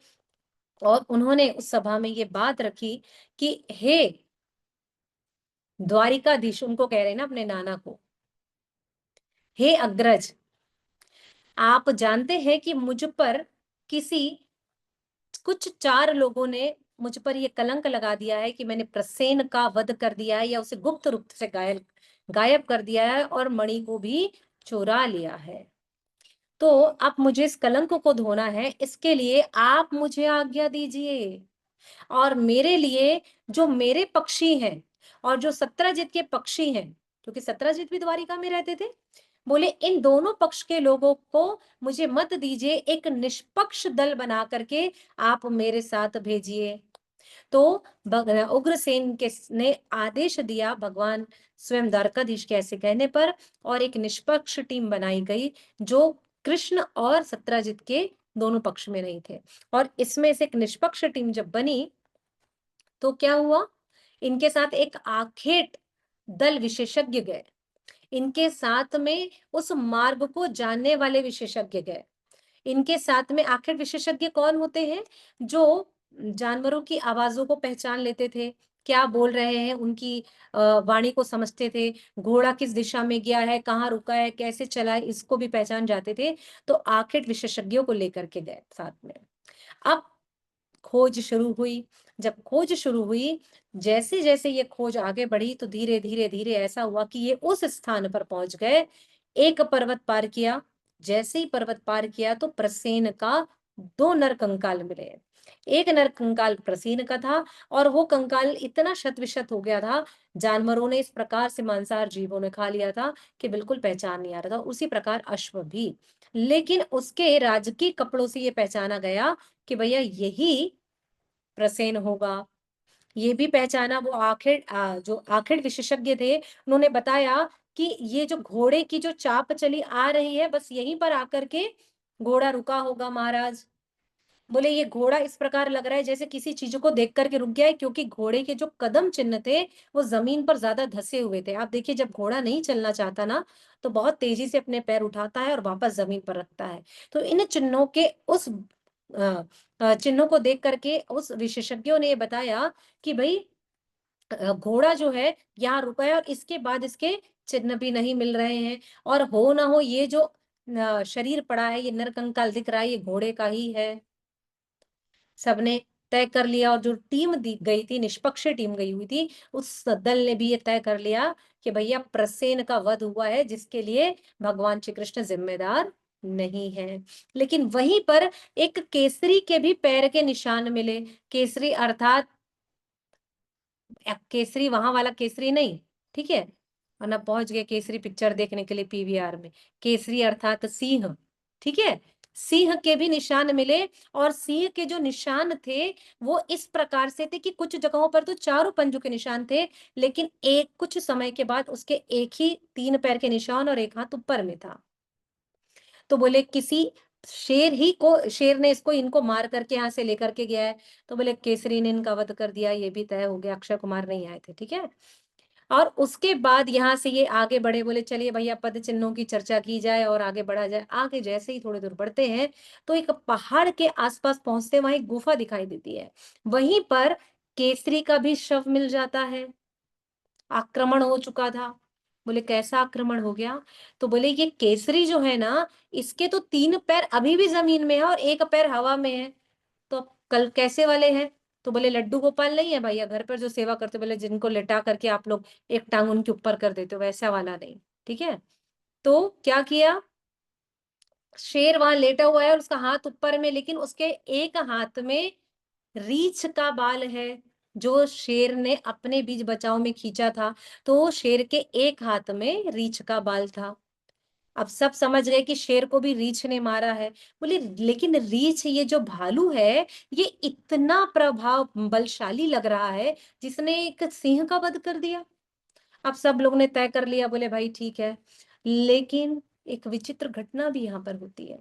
और उन्होंने उस सभा में ये बात रखी कि हे द्वारिकाधीश, उनको कह रहे हैं ना अपने नाना को, हे अग्रज, आप जानते हैं कि मुझ पर कुछ 4 लोगों ने मुझ पर ये कलंक लगा दिया है कि मैंने प्रसेन का वध कर दिया है या उसे गुप्त रूप से गायब कर दिया है और मणि को भी चुरा लिया है। तो अब मुझे इस कलंक को धोना है, इसके लिए आप मुझे आज्ञा दीजिए और मेरे लिए जो मेरे पक्षी हैं और जो सत्रजित के पक्षी हैं, क्योंकि सत्रजित भी द्वारिका में रहते थे, बोले इन दोनों पक्ष के लोगों को मुझे मत दीजिए, एक निष्पक्ष दल बना करके आप मेरे साथ भेजिए। तो उग्रसेन के ने आदेश दिया भगवान स्वयं द्वारकाधीश के ऐसे कहने पर, और एक निष्पक्ष टीम बनाई गई जो कृष्ण और सत्रजित के दोनों पक्ष में नहीं थे। और इसमें से एक निष्पक्ष टीम जब बनी तो क्या हुआ, इनके साथ एक आखेट दल विशेषज्ञ गए, इनके साथ में उस मार्ग को जानने वाले विशेषज्ञ गए। इनके साथ में आखिर विशेषज्ञ कौन होते हैं, जो जानवरों की आवाजों को पहचान लेते थे, क्या बोल रहे हैं उनकी वाणी को समझते थे, घोड़ा किस दिशा में गया है, कहाँ रुका है, कैसे चला है, इसको भी पहचान जाते थे। तो आखिर विशेषज्ञों को लेकर के गए साथ में। अब खोज शुरू हुई। जब खोज शुरू हुई, जैसे जैसे ये खोज आगे बढ़ी तो धीरे धीरे धीरे ऐसा हुआ कि ये उस स्थान पर पहुंच गए, एक पर्वत पार किया। जैसे ही पर्वत पार किया तो प्रसेन का 2 नर कंकाल मिले। एक नर कंकाल प्रसेन का था और वो कंकाल इतना शत विशत हो गया था, जानवरों ने इस प्रकार से, मांसाहार जीवों ने खा लिया था कि बिल्कुल पहचान नहीं आ रहा था। उसी प्रकार अश्व भी, लेकिन उसके राजकीय कपड़ों से ये पहचाना गया कि भैया यही प्रसेन होगा। ये भी पहचाना वो जो आखिर विशेषज्ञ थे, उन्होंने बताया कि ये जो घोड़े की जो चाप चली आ रही है, बस यहीं पर आकर के घोड़ा रुका होगा महाराज। बोले ये घोड़ा इस प्रकार लग रहा है जैसे किसी चीज को देख करके रुक गया है, क्योंकि घोड़े के जो कदम चिन्ह थे वो जमीन पर ज्यादा धसे हुए थे। आप देखिए जब घोड़ा नहीं चलना चाहता ना तो बहुत तेजी से अपने पैर उठाता है और वापस जमीन पर रखता है। तो इन चिन्हों के उस चिन्हों को देख करके उस विशेषज्ञों ने बताया कि भाई घोड़ा जो है यहाँ रुका है और इसके बाद इसके चिन्ह भी नहीं मिल रहे हैं, और हो ना हो ये जो शरीर पड़ा है, ये नरकंकाल दिख रहा है, ये घोड़े का ही है। सबने तय कर लिया और जो टीम दी गई थी, निष्पक्ष टीम गई हुई थी, उस दल ने भी ये तय कर लिया कि भैया प्रसेन का वध हुआ है, जिसके लिए भगवान श्री कृष्ण जिम्मेदार नहीं है। लेकिन वहीं पर एक केसरी के भी पैर के निशान मिले। केसरी अर्थात केसरी वहां वाला केसरी नहीं, ठीक है, वरना पहुंच गए केसरी पिक्चर देखने के लिए पीवीआर में। केसरी अर्थात सिंह, ठीक है, सिंह के भी निशान मिले। और सिंह के जो निशान थे वो इस प्रकार से थे कि कुछ जगहों पर तो चारों पंजों के निशान थे, लेकिन एक कुछ समय के बाद उसके एक ही 3 पैर के निशान और एक हाथ ऊपर में था। तो बोले किसी शेर ने इसको इनको मार करके यहाँ से लेकर के गया है। तो बोले केसरी ने इनका वध कर दिया, ये भी तय हो गया। अक्षय कुमार नहीं आए थे, ठीक है। और उसके बाद यहाँ से ये आगे बढ़े, बोले चलिए भैया पद चिन्हों की चर्चा की जाए और आगे बढ़ा जाए। आगे जैसे ही थोड़ी दूर बढ़ते हैं तो एक पहाड़ के आसपास पहुंचते वहां एक गुफा दिखाई देती है। वहीं पर केसरी का भी शव मिल जाता है, आक्रमण हो चुका था। बोले कैसा आक्रमण हो गया, तो बोले ये केसरी जो है ना, इसके तो 3 पैर अभी भी जमीन में है और एक पैर हवा में है। तो अब कल कैसे वाले हैं, तो बोले लड्डू गोपाल नहीं है भैया घर पर जो सेवा करते, बोले जिनको लेटा करके आप लोग एक टांग उनके ऊपर कर देते हो, वैसा वाला नहीं, ठीक है। तो क्या किया, शेर वहां लेटा हुआ है और उसका हाथ ऊपर में, लेकिन उसके एक हाथ में रीछ का बाल है जो शेर ने अपने बीच बचाव में खींचा था। तो शेर के एक हाथ में रीछ का बाल था। अब सब समझ गए कि शेर को भी रीछ ने मारा है। बोले लेकिन रीछ, ये जो भालू है, ये इतना प्रभाव बलशाली लग रहा है जिसने एक सिंह का वध कर दिया। अब सब लोग ने तय कर लिया, बोले भाई ठीक है, लेकिन एक विचित्र घटना भी यहाँ पर होती है।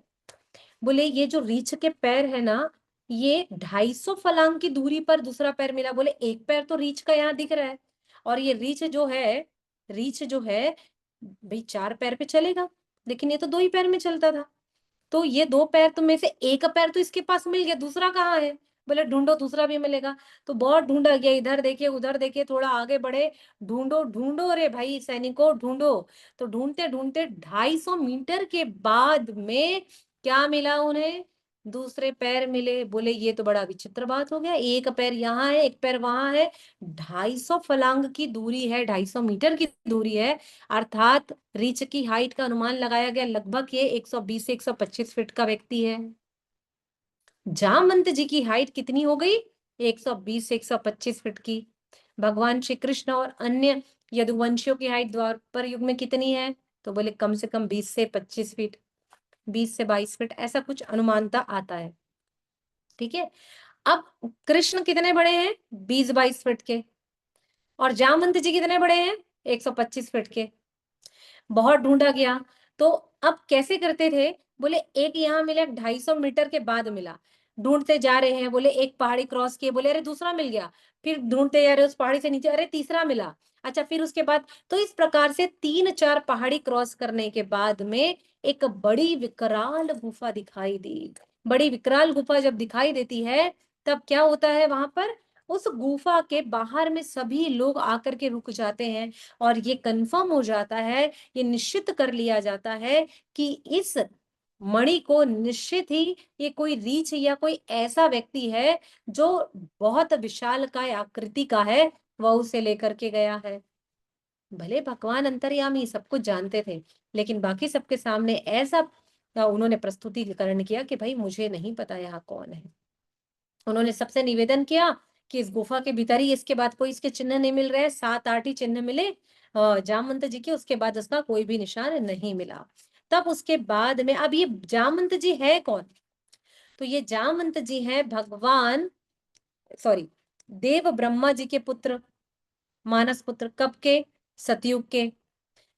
बोले ये जो रीछ के पैर है ना, ये 250 फलांग की दूरी पर दूसरा पैर मिला। बोले एक पैर तो रीछ का यहाँ दिख रहा है, और ये रीछ जो है भाई 4 पैर पे चलेगा, लेकिन ये तो 2 ही पैर में चलता था। तो ये 2 पैर तो में से एक पैर तो इसके पास मिल गया, दूसरा कहाँ है? बोले ढूंढो, दूसरा भी मिलेगा। तो बहुत ढूंढा गया, इधर देखे उधर देखे, थोड़ा आगे बढ़े, ढूंढो ढूंढो रे भाई सैनिकों ढूंढो। तो ढूंढते ढूंढते 250 मीटर के बाद में क्या मिला उन्हें? दूसरे पैर मिले। बोले ये तो बड़ा विचित्र बात हो गया, एक पैर यहाँ है एक पैर वहां है, 250 फलांग की दूरी है, 250 मीटर की दूरी है, अर्थात रीछ की हाइट का अनुमान लगाया गया लगभग ये 120 से 125 फीट का व्यक्ति है। जामवंत जी की हाइट कितनी हो गई? 120 से 125 फीट की। भगवान श्री कृष्ण और अन्य यदुवंशियों की हाइट द्वापर युग में कितनी है? तो बोले कम से कम 20 से 25 फीट, 20 से 22 फीट, ऐसा कुछ अनुमानता आता है। ठीक है, अब कृष्ण कितने बड़े हैं? 20-22 फीट के, और जामवंत जी कितने बड़े हैं? 125 फीट के। बहुत ढूंढा गया, तो अब कैसे करते थे? बोले एक यहाँ मिला, 250 मीटर के बाद मिला, ढूंढते जा रहे हैं, बोले एक पहाड़ी क्रॉस किए, बोले अरे दूसरा मिल गया, फिर ढूंढते जा रहे उस पहाड़ी से नीचे, अरे तीसरा मिला, अच्छा फिर उसके बाद, तो इस प्रकार से 3-4 पहाड़ी क्रॉस करने के बाद में एक बड़ी विकराल गुफा दिखाई दी। बड़ी विकराल गुफा जब दिखाई देती है तब क्या होता है वहां पर? उस गुफा के बाहर में सभी लोग आकर के रुक जाते हैं, और ये कंफर्म हो जाता है, ये निश्चित कर लिया जाता है कि इस मणि को निश्चित ही ये कोई रीछ या कोई ऐसा व्यक्ति है जो बहुत विशालकाय आकृति का है, वह उसे लेकर के गया है। भले भगवान अंतर्यामी सब कुछ जानते थे, लेकिन बाकी सबके सामने ऐसा उन्होंने प्रस्तुतिकरण किया कि भाई मुझे नहीं पता यहाँ कौन है। उन्होंने सबसे निवेदन किया कि इस गुफा के भीतर ही, इसके बाद कोई इसके चिन्ह नहीं मिल रहे, 7-8 ही चिन्ह मिले जामवंत जी के, उसके बाद उसका कोई भी निशान नहीं मिला। तब उसके बाद में, अब ये जामवंत जी है कौन? तो ये जामवंत जी हैं भगवान देव ब्रह्मा जी के पुत्र, मानस पुत्र। कब के? सतयुग के।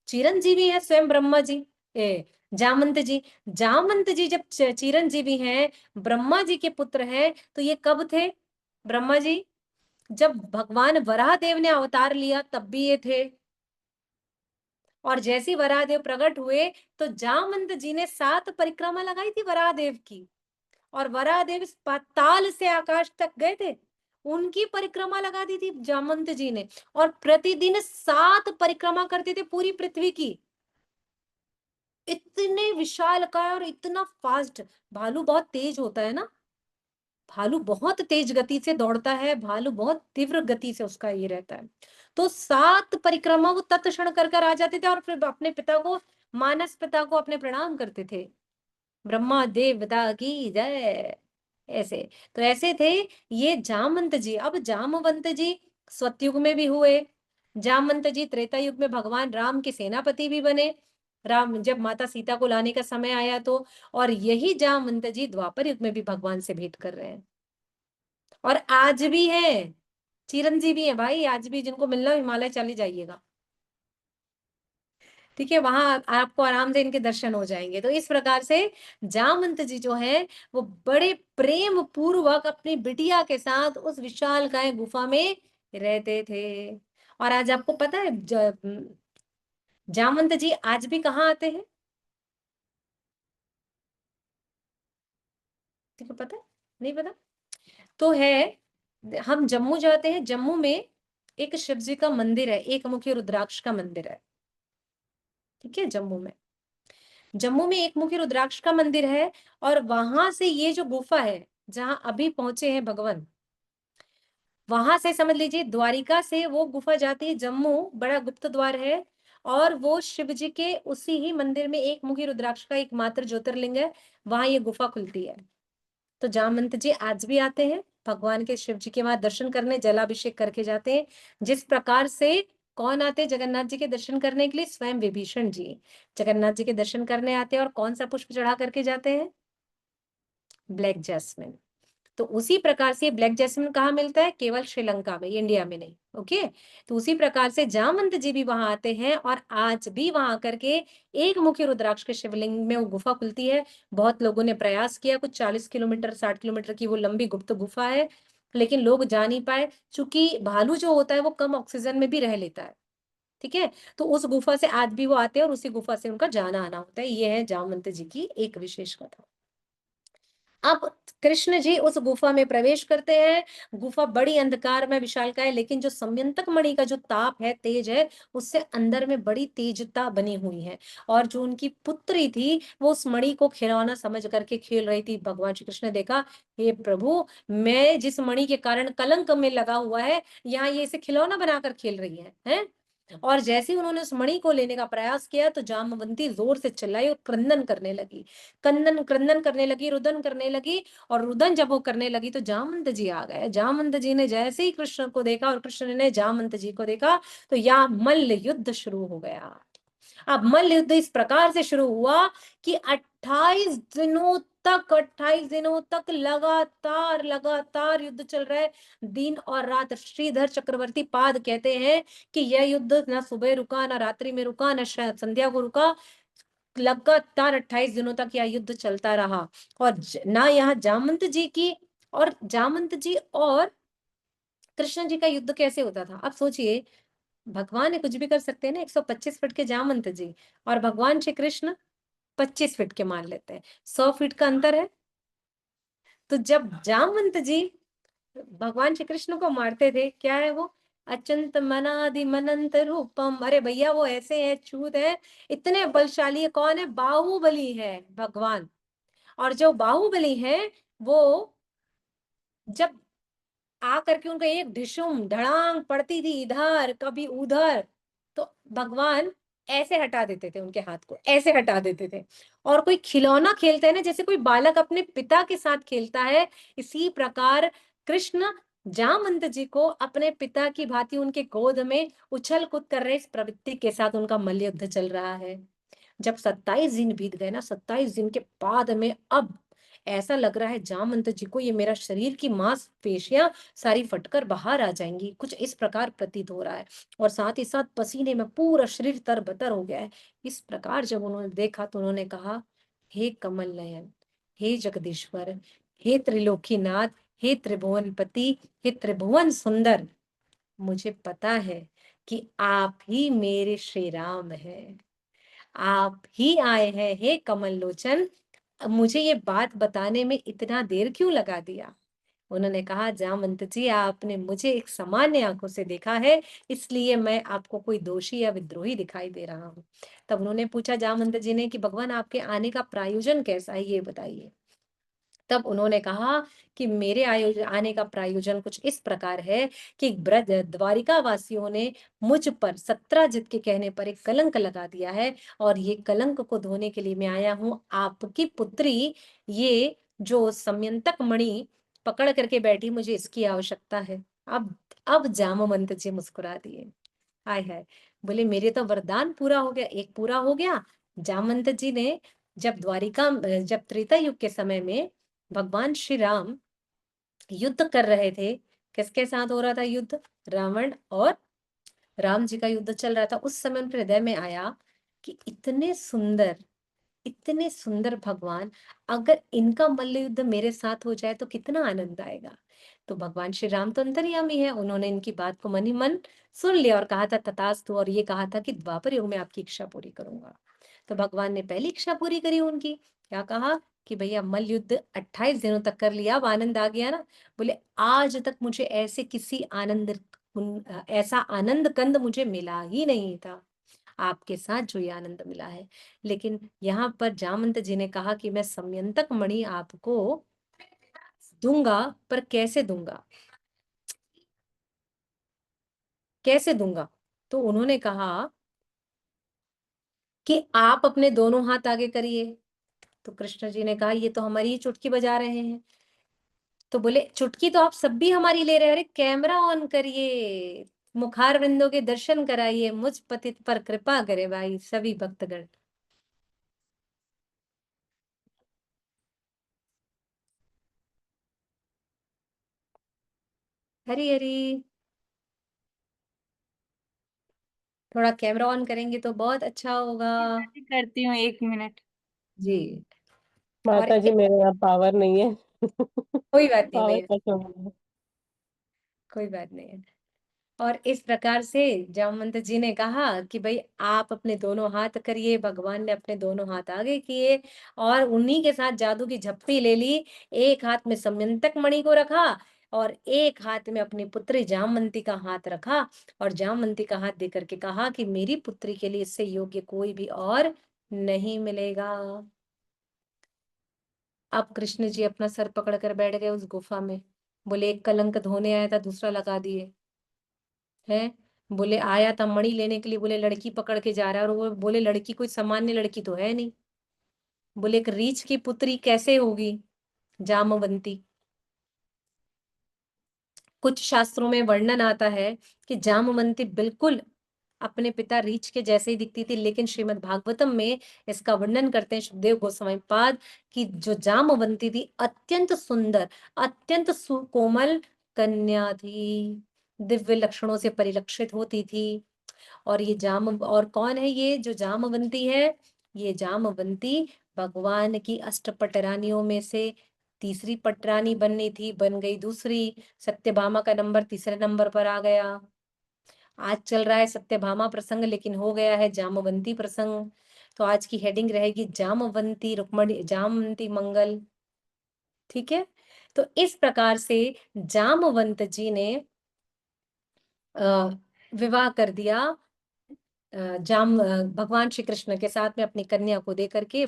चिरंजीवी है स्वयं ब्रह्मा जी, जामवंत जी। जामवंत जी जब चिरंजीवी हैं, ब्रह्मा जी के पुत्र हैं, तो ये कब थे? ब्रह्मा जी जब भगवान वराह देव ने अवतार लिया तब भी ये थे, और जैसे वराह देव प्रकट हुए तो जामवंत जी ने 7 परिक्रमा लगाई थी वराह देव की, और वराह देव इस पाताल से आकाश तक गए थे, उनकी परिक्रमा लगा दी थी जामवंत जी ने, और प्रतिदिन 7 परिक्रमा करते थे पूरी पृथ्वी की। इतने विशालकाय और इतना फास्ट। भालू बहुत तेज होता है ना, भालू बहुत तेज गति से दौड़ता है, भालू बहुत तीव्र गति से उसका ये रहता है। तो 7 परिक्रमा वो तत्क्षण कर आ जाते थे, और फिर अपने पिता को, मानस पिता को अपने प्रणाम करते थे, ब्रह्मा देवता की जय। ऐसे, तो ऐसे थे ये जामवंत जी। अब जामवंत जी सतयुग में भी हुए, जामवंत जी त्रेता युग में भगवान राम के सेनापति भी बने, राम जब माता सीता को लाने का समय आया तो, और यही जामवंत जी द्वापर युग में भी भगवान से भेंट कर रहे हैं, और आज भी है, चिरंजीवी है भाई, आज भी जिनको मिलना हिमालय चले जाइएगा, ठीक है, वहां आपको आराम से इनके दर्शन हो जाएंगे। तो इस प्रकार से जामवंत जी जो है वो बड़े प्रेम पूर्वक अपनी बिटिया के साथ उस विशालकाय गुफा में रहते थे। और आज आपको पता है जामवंत जी आज भी कहाँ आते हैं? ठीक है, पता है? नहीं पता? तो है, हम जम्मू जाते हैं, जम्मू में एक शिव जी का मंदिर है, एक मुखी रुद्राक्ष का मंदिर है, ठीक है, जम्मू में एक मुखी रुद्राक्ष का मंदिर है, और वहां से ये जो गुफा है जहां अभी पहुंचे हैं भगवान, वहां से समझ लीजिए द्वारिका से वो गुफा जाती है जम्मू, बड़ा गुप्त द्वार है, और वो शिव जी के उसी ही मंदिर में एक मुखी रुद्राक्ष का एकमात्र ज्योतिर्लिंग है, वहां ये गुफा खुलती है। तो जामवंत जी आज भी आते हैं भगवान के, शिव जी के वहां दर्शन करने, जलाभिषेक करके जाते हैं। जिस प्रकार से कौन आते हैं जगन्नाथ जी के दर्शन करने के लिए? स्वयं विभीषण जी जगन्नाथ जी के दर्शन करने आते हैं, और कौन सा पुष्प चढ़ा करके जाते हैं? Black jasmine. तो उसी प्रकार से ब्लैक जैस्मिन कहाँ मिलता है? केवल श्रीलंका में, इंडिया में नहीं। ओके, तो उसी प्रकार से जामवंत जी भी वहां आते हैं और आज भी वहां करके एक मुखी रुद्राक्ष के शिवलिंग में वो गुफा खुलती है। बहुत लोगों ने प्रयास किया, कुछ 40 किलोमीटर 60 किलोमीटर की वो लंबी गुप्त गुफा है, लेकिन लोग जा नहीं पाए, क्योंकि भालू जो होता है वो कम ऑक्सीजन में भी रह लेता है। ठीक है, तो उस गुफा से आज भी वो आते हैं और उसी गुफा से उनका जाना आना होता है। ये है जामवंत जी की एक विशेष कथा। अब कृष्ण जी उस गुफा में प्रवेश करते हैं। गुफा बड़ी अंधकार में विशालकाय है, लेकिन जो समयंतक मणि का जो ताप है, तेज है, उससे अंदर में बड़ी तेजता बनी हुई है। और जो उनकी पुत्री थी वो उस मणि को खिलौना समझ करके खेल रही थी। भगवान श्री कृष्ण ने देखा, हे प्रभु, मैं जिस मणि के कारण कलंक में लगा हुआ है, यहाँ ये इसे खिलौना बनाकर खेल रही है? और जैसे ही उन्होंने उस मणि को लेने का प्रयास किया तो जामवंती जोर से चिल्लाई और क्रंदन करने लगी, क्रंदन करने लगी, रुदन करने लगी। और रुदन जब वो करने लगी तो जामवंत जी आ गए। जामवंत जी ने जैसे ही कृष्ण को देखा और कृष्ण ने जामवंत जी को देखा, तो यहाँ मल्ल युद्ध शुरू हो गया। अब मल्ल युद्ध इस प्रकार से शुरू हुआ कि 28 दिनों तक लगातार युद्ध चल रहा है, दिन और रात। श्रीधर चक्रवर्ती पाद कहते हैं कि यह युद्ध ना सुबह रुका, ना रात्रि में रुका, ना संध्या को रुका, लगातार 28 दिनों तक यह युद्ध चलता रहा। और ना यहाँ जामवंत जी की, और जामवंत जी और कृष्ण जी का युद्ध कैसे होता था? अब सोचिए, भगवान ने कुछ भी कर सकते हैं ना, 125 फीट के जामवंत जी और भगवान श्री कृष्ण 25 फीट के मान लेते हैं, 100 फीट का अंतर है। तो जब जामवंत जी भगवान श्री कृष्ण को मारते थे, क्या है वो? अचंत मनादि मनंत रूपम। अरे भैया, वो ऐसे है, छूत है, इतने बलशाली है। कौन है? बाहुबली है भगवान। और जो बाहुबली है वो जब आ करके उनका एक ढिशुम धड़ांग पड़ती थी, इधर कभी उधर, तो भगवान ऐसे हटा देते थे, उनके हाथ को ऐसे हटा देते थे। और कोई खिलौना खेलता है ना, जैसे कोई बालक अपने पिता के साथ खेलता है, इसी प्रकार कृष्ण जामवंत जी को अपने पिता की भांति उनके गोद में उछल कूद कर रहे, इस प्रवृत्ति के साथ उनका मल्ल युद्ध चल रहा है। जब 27 दिन बीत गए ना, 27 दिन के बाद में अब ऐसा लग रहा है जामवंत जी को, ये मेरा शरीर की मांसपेशियां सारी फटकर बाहर आ जाएंगी, कुछ इस प्रकार प्रतीत हो रहा है। और साथ ही साथ पसीने में पूरा शरीर तरबतर हो गया है। इस प्रकार जब उन्होंने देखा तो उन्होंने कहा, हे कमल नयन, हे जगदीश्वर, हे त्रिलोकीनाथ, हे त्रिभुवनपति, हे त्रिभुवन सुंदर, मुझे पता है कि आप ही मेरे श्री राम हैं, आप ही आए हैं, हे कमल लोचन। अब मुझे ये बात बताने में इतना देर क्यों लगा दिया? उन्होंने कहा, जामवंत जी, आपने मुझे एक सामान्य आंखों से देखा है, इसलिए मैं आपको कोई दोषी या विद्रोही दिखाई दे रहा हूँ। तब उन्होंने पूछा जामवंत जी ने कि भगवान, आपके आने का प्रायोजन कैसा है, ये बताइए। तब उन्होंने कहा कि मेरे आने का प्रायोजन कुछ इस प्रकार है कि ब्रज द्वारिका वासियों ने मुझ पर सत्राजित के कहने पर एक कलंक लगा दिया है, और ये कलंक को धोने के लिए मैं आया हूँ। आपकी पुत्री ये जो समयंतक मणि पकड़ करके बैठी, मुझे इसकी आवश्यकता है। अब जामवंत जी मुस्कुरा दिए, हाय हाय, बोले मेरे तो वरदान पूरा हो गया, एक पूरा हो गया। जामवंत जी ने जब त्रेता युग के समय में भगवान श्री राम युद्ध कर रहे थे, किसके साथ हो रहा था युद्ध? रावण और राम जी का युद्ध चल रहा था। उस समय उनके हृदय में आया कि इतने सुंदर भगवान, अगर इनका मल्ल युद्ध मेरे साथ हो जाए तो कितना आनंद आएगा। तो भगवान श्री राम तो अंतर्यामी है, उन्होंने इनकी बात को मन ही मन सुन लिया और कहा था तथास्तु, और ये कहा था कि द्वापर युग में आपकी इच्छा पूरी करूंगा। तो भगवान ने पहली इच्छा पूरी करी उनकी। क्या कहा कि भैया मल्ल युद्ध 28 दिनों तक कर लिया, अब आनंद आ गया ना। बोले आज तक मुझे ऐसा आनंद कंद मुझे मिला ही नहीं था, आपके साथ जो ये आनंद मिला है। लेकिन यहाँ पर जामवंत जी ने कहा कि मैं समयंतक मणि आपको दूंगा, पर कैसे दूंगा, कैसे दूंगा? तो उन्होंने कहा कि आप अपने दोनों हाथ आगे करिए। तो कृष्ण जी ने कहा, ये तो हमारी ही चुटकी बजा रहे हैं। तो बोले, चुटकी तो आप सब भी हमारी ले रहे हैं, अरे कैमरा ऑन करिए, मुखार बिंदु के दर्शन कराइए, मुझ पतित पर कृपा करे भाई सभी भक्तगण। हरी हरी। थोड़ा कैमरा ऑन करेंगे तो बहुत अच्छा होगा। करती हूँ 1 मिनट। जी। और माता जी मेरे यहाँ पावर नहीं है। कोई बात नहीं पावर भैया, खत्म हो गया। कोई बात नहीं है। और इस प्रकार से जामवंत जी ने कहा कि भाई आप अपने दोनों हाथ करिए। भगवान ने अपने दोनों हाथ आगे किए और उन्हीं के साथ जादू की झप्पी ले ली। एक हाथ में समंतक मणि को रखा और एक हाथ में अपनी पुत्री जामवंती का हाथ रखा और जामवंती का हाथ देकर के कहा कि मेरी पुत्री के लिए इससे योग्य कोई भी और नहीं मिलेगा। अब कृष्ण जी अपना सर पकड़ कर बैठ गए उस गुफा में। बोले एक कलंक धोने आया था, दूसरा लगा दिए है। बोले आया था मणि लेने के लिए, बोले लड़की पकड़ के जा रहा है और वो बोले लड़की कोई सामान्य लड़की तो है नहीं। बोले एक रीछ की पुत्री कैसे होगी जामवंती। कुछ शास्त्रों में वर्णन आता है कि जामवंती बिल्कुल अपने पिता रीछ के जैसे ही दिखती थी, लेकिन श्रीमद् भागवतम में इसका वर्णन करते हैं सुखदेव गोस्वामी पाद कि जो जामवंती थी अत्यंत सुंदर, अत्यंत सुकोमल कन्या थी, दिव्य लक्षणों से परिलक्षित होती थी। और ये और कौन है ये जो जामवंती है? ये जामवंती भगवान की अष्टपट रानियों में से तीसरी पटरानी बननी थी, बन गई दूसरी। सत्यभामा का नंबर तीसरे नंबर पर आ गया। आज चल रहा है सत्यभामा प्रसंग, लेकिन हो गया है जामवंती प्रसंग। तो आज की हेडिंग रहेगी जामवंती रुक्मणी जामवंती मंगल। ठीक है, तो इस प्रकार से जामवंत जी ने विवाह कर दिया भगवान श्री कृष्ण के साथ में अपनी कन्या को देकर के।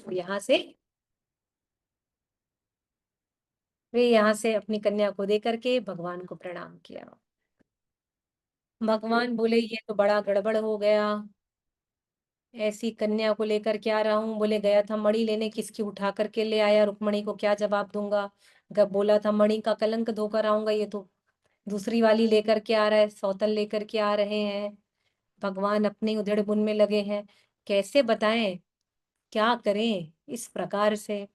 वे यहाँ से अपनी कन्या को देकर के भगवान को प्रणाम किया। भगवान बोले ये तो बड़ा गड़बड़ हो गया, ऐसी कन्या को लेकर के आ रहा हूँ। बोले गया था मणि लेने, किसकी उठा करके ले आया, रुक्मणी को क्या जवाब दूंगा। बोला था मणि का कलंक धोकर आऊंगा, ये तो दूसरी वाली लेकर के आ रहा है, सौतन लेकर के आ रहे हैं। भगवान अपने उधेड़ बुन में लगे हैं, कैसे बताएं, क्या करें इस प्रकार से।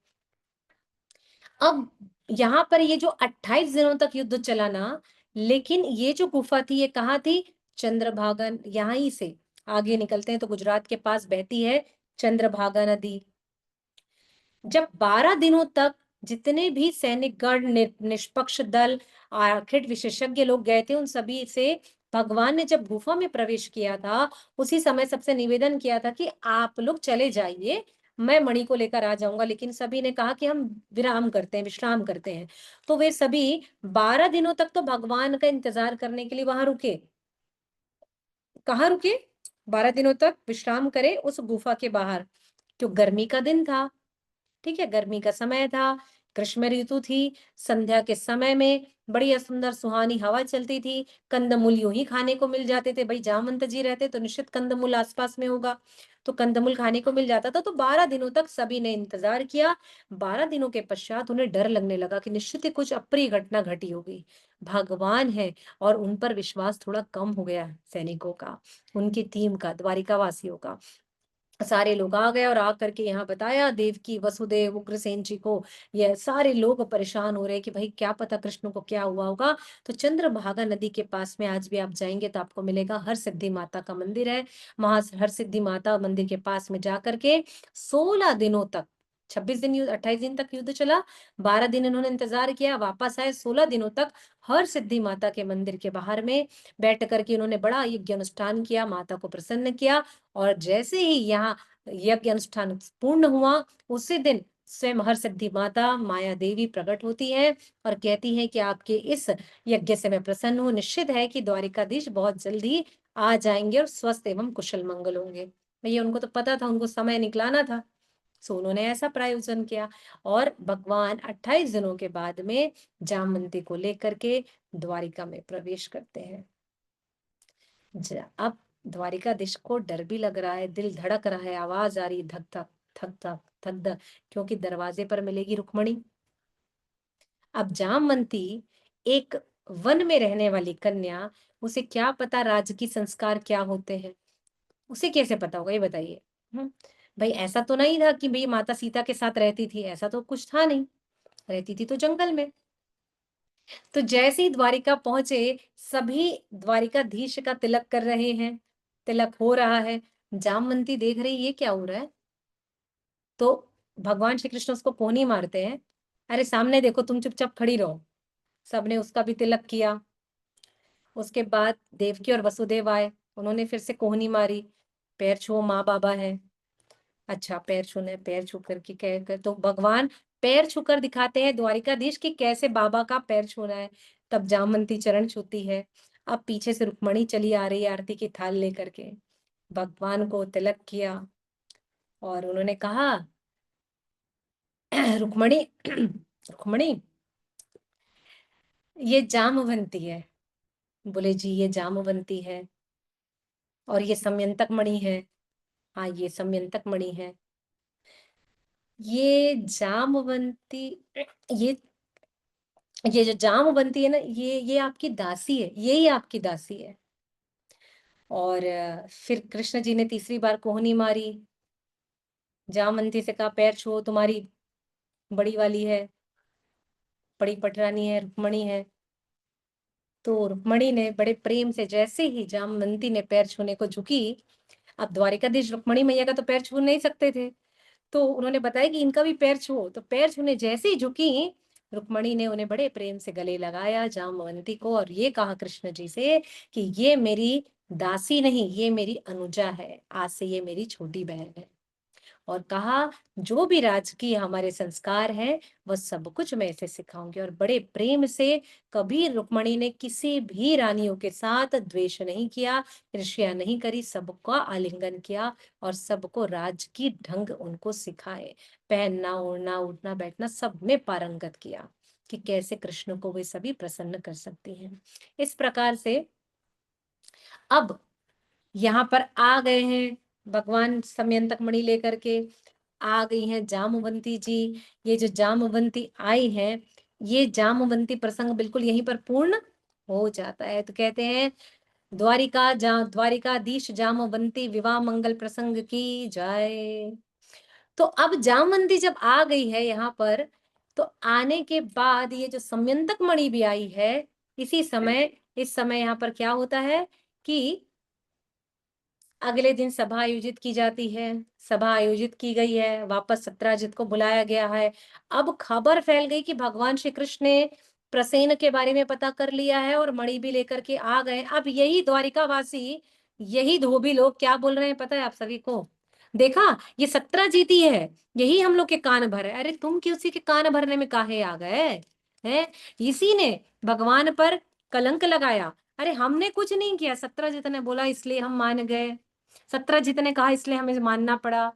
अब यहाँ पर ये जो 28 दिनों तक युद्ध चला ना, लेकिन ये जो गुफा थी ये कहाँ थी? चंद्रभागा। यहाँ ही से आगे निकलते हैं तो गुजरात के पास बहती है चंद्रभागा नदी। जब 12 दिनों तक जितने भी सैनिक गण निष्पक्ष दल आर्किड विशेषज्ञ लोग गए थे, उन सभी से भगवान ने जब गुफा में प्रवेश किया था उसी समय सबसे निवेदन किया था कि आप लोग चले जाइए, मैं मणि को लेकर आ जाऊंगा। लेकिन सभी ने कहा कि हम विराम करते हैं, विश्राम करते हैं। तो वे सभी 12 दिनों तक तो भगवान का इंतजार करने के लिए वहां रुके। कहाँ रुके? 12 दिनों तक विश्राम करे उस गुफा के बाहर, क्यों गर्मी का दिन था। ठीक है, गर्मी का समय था, ग्रीष्म ऋतु थी। संध्या के समय में बढ़िया सुंदर सुहानी हवा चलती थी, कंदमूल यूं ही खाने को मिल जाते थे। भाई जामवंत जी रहते तो निश्चित कंदमूल आसपास में होगा, तो कंदमूल खाने को मिल जाता था। तो 12 दिनों तक सभी ने इंतजार किया। 12 दिनों के पश्चात उन्हें डर लगने लगा कि निश्चित ही कुछ अप्रिय घटना घटी होगी। भगवान है और उन पर विश्वास थोड़ा कम हो गया सैनिकों का, उनकी टीम का, द्वारिका वासियों का। सारे लोग आ गए और आकर के यहाँ बताया देवकी वसुदेव उग्रसेन जी को। ये सारे लोग परेशान हो रहे हैं कि भाई क्या पता कृष्ण को क्या हुआ होगा। तो चंद्रभागा नदी के पास में आज भी आप जाएंगे तो आपको मिलेगा हर सिद्धि माता का मंदिर है। वहां हर सिद्धि माता मंदिर के पास में जाकर के 16 दिनों तक, 26 दिन 28 दिन तक युद्ध चला, 12 दिन इन्होंने इंतजार किया, वापस आए। 16 दिनों तक हर सिद्धि माता के मंदिर के बाहर में बैठ करके उन्होंने बड़ा यज्ञ अनुष्ठान किया, माता को प्रसन्न किया। और जैसे ही यहाँ यज्ञ अनुष्ठान पूर्ण हुआ, उसी दिन स्वयं हर सिद्धि माता माया देवी प्रकट होती है और कहती है कि आपके इस यज्ञ से मैं प्रसन्न हूँ। निश्चित है कि द्वारिकाधीश बहुत जल्दी आ जाएंगे और स्वस्थ एवं कुशल मंगल होंगे। भैया उनको तो पता था, उनको समय निकलाना था, सो उन्होंने ऐसा प्रायोजन किया। और भगवान 28 दिनों के बाद में जामवंती को लेकर के द्वारिका में प्रवेश करते हैं। अब द्वारिकाधीश को डर भी लग रहा है, दिल धड़क रहा है, आवाज आ रही धक धक धक धक धक धक, क्योंकि दरवाजे पर मिलेगी रुक्मणी। अब जामवंती एक वन में रहने वाली कन्या, उसे क्या पता राजकीय संस्कार क्या होते हैं, उसे कैसे पता होगा ये बताइए। भाई ऐसा तो नहीं था कि भाई माता सीता के साथ रहती थी, ऐसा तो कुछ था नहीं, रहती थी तो जंगल में। तो जैसे ही द्वारिका पहुंचे, सभी द्वारिकाधीश का तिलक कर रहे हैं, तिलक हो रहा है। जामवंती देख रही ये क्या हो रहा है, तो भगवान श्री कृष्ण उसको कोहनी मारते हैं, अरे सामने देखो, तुम चुपचाप खड़ी रहो। सबने उसका भी तिलक किया। उसके बाद देवकी और वसुदेव आए, उन्होंने फिर से कोहनी मारी, पैर छुओ, माँ बाबा है। अच्छा, पैर छूने, पैर छू करके कह कर, तो भगवान पैर छूकर दिखाते हैं द्वारिकाधीश कि कैसे बाबा का पैर छूना है। तब जामवंती चरण छूती है। अब पीछे से रुक्मणी चली आ रही है आरती की थाल लेकर के, भगवान को तिलक किया और उन्होंने कहा, रुक्मणी रुक्मणी, ये जामवंती है। बोले जी, ये जामवंती है और ये समयंतक मणि है। हाँ, ये समयंतक मणि है। ये जामवंती, ये ये जो जामवंती है ना, ये आपकी दासी है, यही आपकी दासी है। और फिर कृष्ण जी ने तीसरी बार कोहनी मारी, जामवंती से कहा, पैर छुओ, तुम्हारी बड़ी वाली है, बड़ी पटरानी है, रुक्मणी है। तो रुक्मणी ने बड़े प्रेम से, जैसे ही जामवंती ने पैर छूने को झुकी, अब द्वारिकाधीश रुक्मणी मैया का तो पैर छू नहीं सकते थे, तो उन्होंने बताया कि इनका भी पैर छुओ। तो पैर छूने जैसे ही झुकी, रुक्मणी ने उन्हें बड़े प्रेम से गले लगाया जामवंती को, और ये कहा कृष्ण जी से कि ये मेरी दासी नहीं, ये मेरी अनुजा है, आज से ये मेरी छोटी बहन है। और कहा, जो भी राजकीय हमारे संस्कार हैं वह सब कुछ मैं इसे सिखाऊंगी। और बड़े प्रेम से, कभी रुक्मणी ने किसी भी रानियों के साथ द्वेष नहीं किया, ईर्ष्या नहीं करी, सबका आलिंगन किया और सबको राजकीय ढंग उनको सिखाए। पहनना, ओढ़ना, उठना, बैठना, सब में पारंगत किया कि कैसे कृष्ण को वे सभी प्रसन्न कर सकती हैं। इस प्रकार से अब यहाँ पर आ गए हैं भगवान समयंतक मणि लेकर के, आ गई हैं जामवंती जी। ये जो जामवंती आई है, ये जामवंती प्रसंग बिल्कुल यहीं पर पूर्ण हो जाता है। तो कहते हैं, द्वारिकाधीश जामवंती विवाह मंगल प्रसंग की जय। तो अब जामवंती जब आ गई है यहाँ पर, तो आने के बाद ये जो समयंतक मणि भी आई है, इसी समय, इस समय यहाँ पर क्या होता है कि अगले दिन सभा आयोजित की जाती है। सभा आयोजित की गई है, वापस सत्राजित को बुलाया गया है। अब खबर फैल गई कि भगवान श्री कृष्ण ने प्रसेन के बारे में पता कर लिया है और मणि भी लेकर के आ गए। अब यही द्वारिकावासी, यही धोबी लोग क्या बोल रहे हैं पता है आप सभी को? देखा, ये सत्राजित ही है, यही हम लोग के कान भर है। अरे तुम किसी के कान भरने में काहे आ गए हैं? इसी ने भगवान पर कलंक लगाया। अरे हमने कुछ नहीं किया, सत्राजित ने बोला इसलिए हम मान गए, सत्राजित ने कहा इसलिए हमें मानना पड़ा।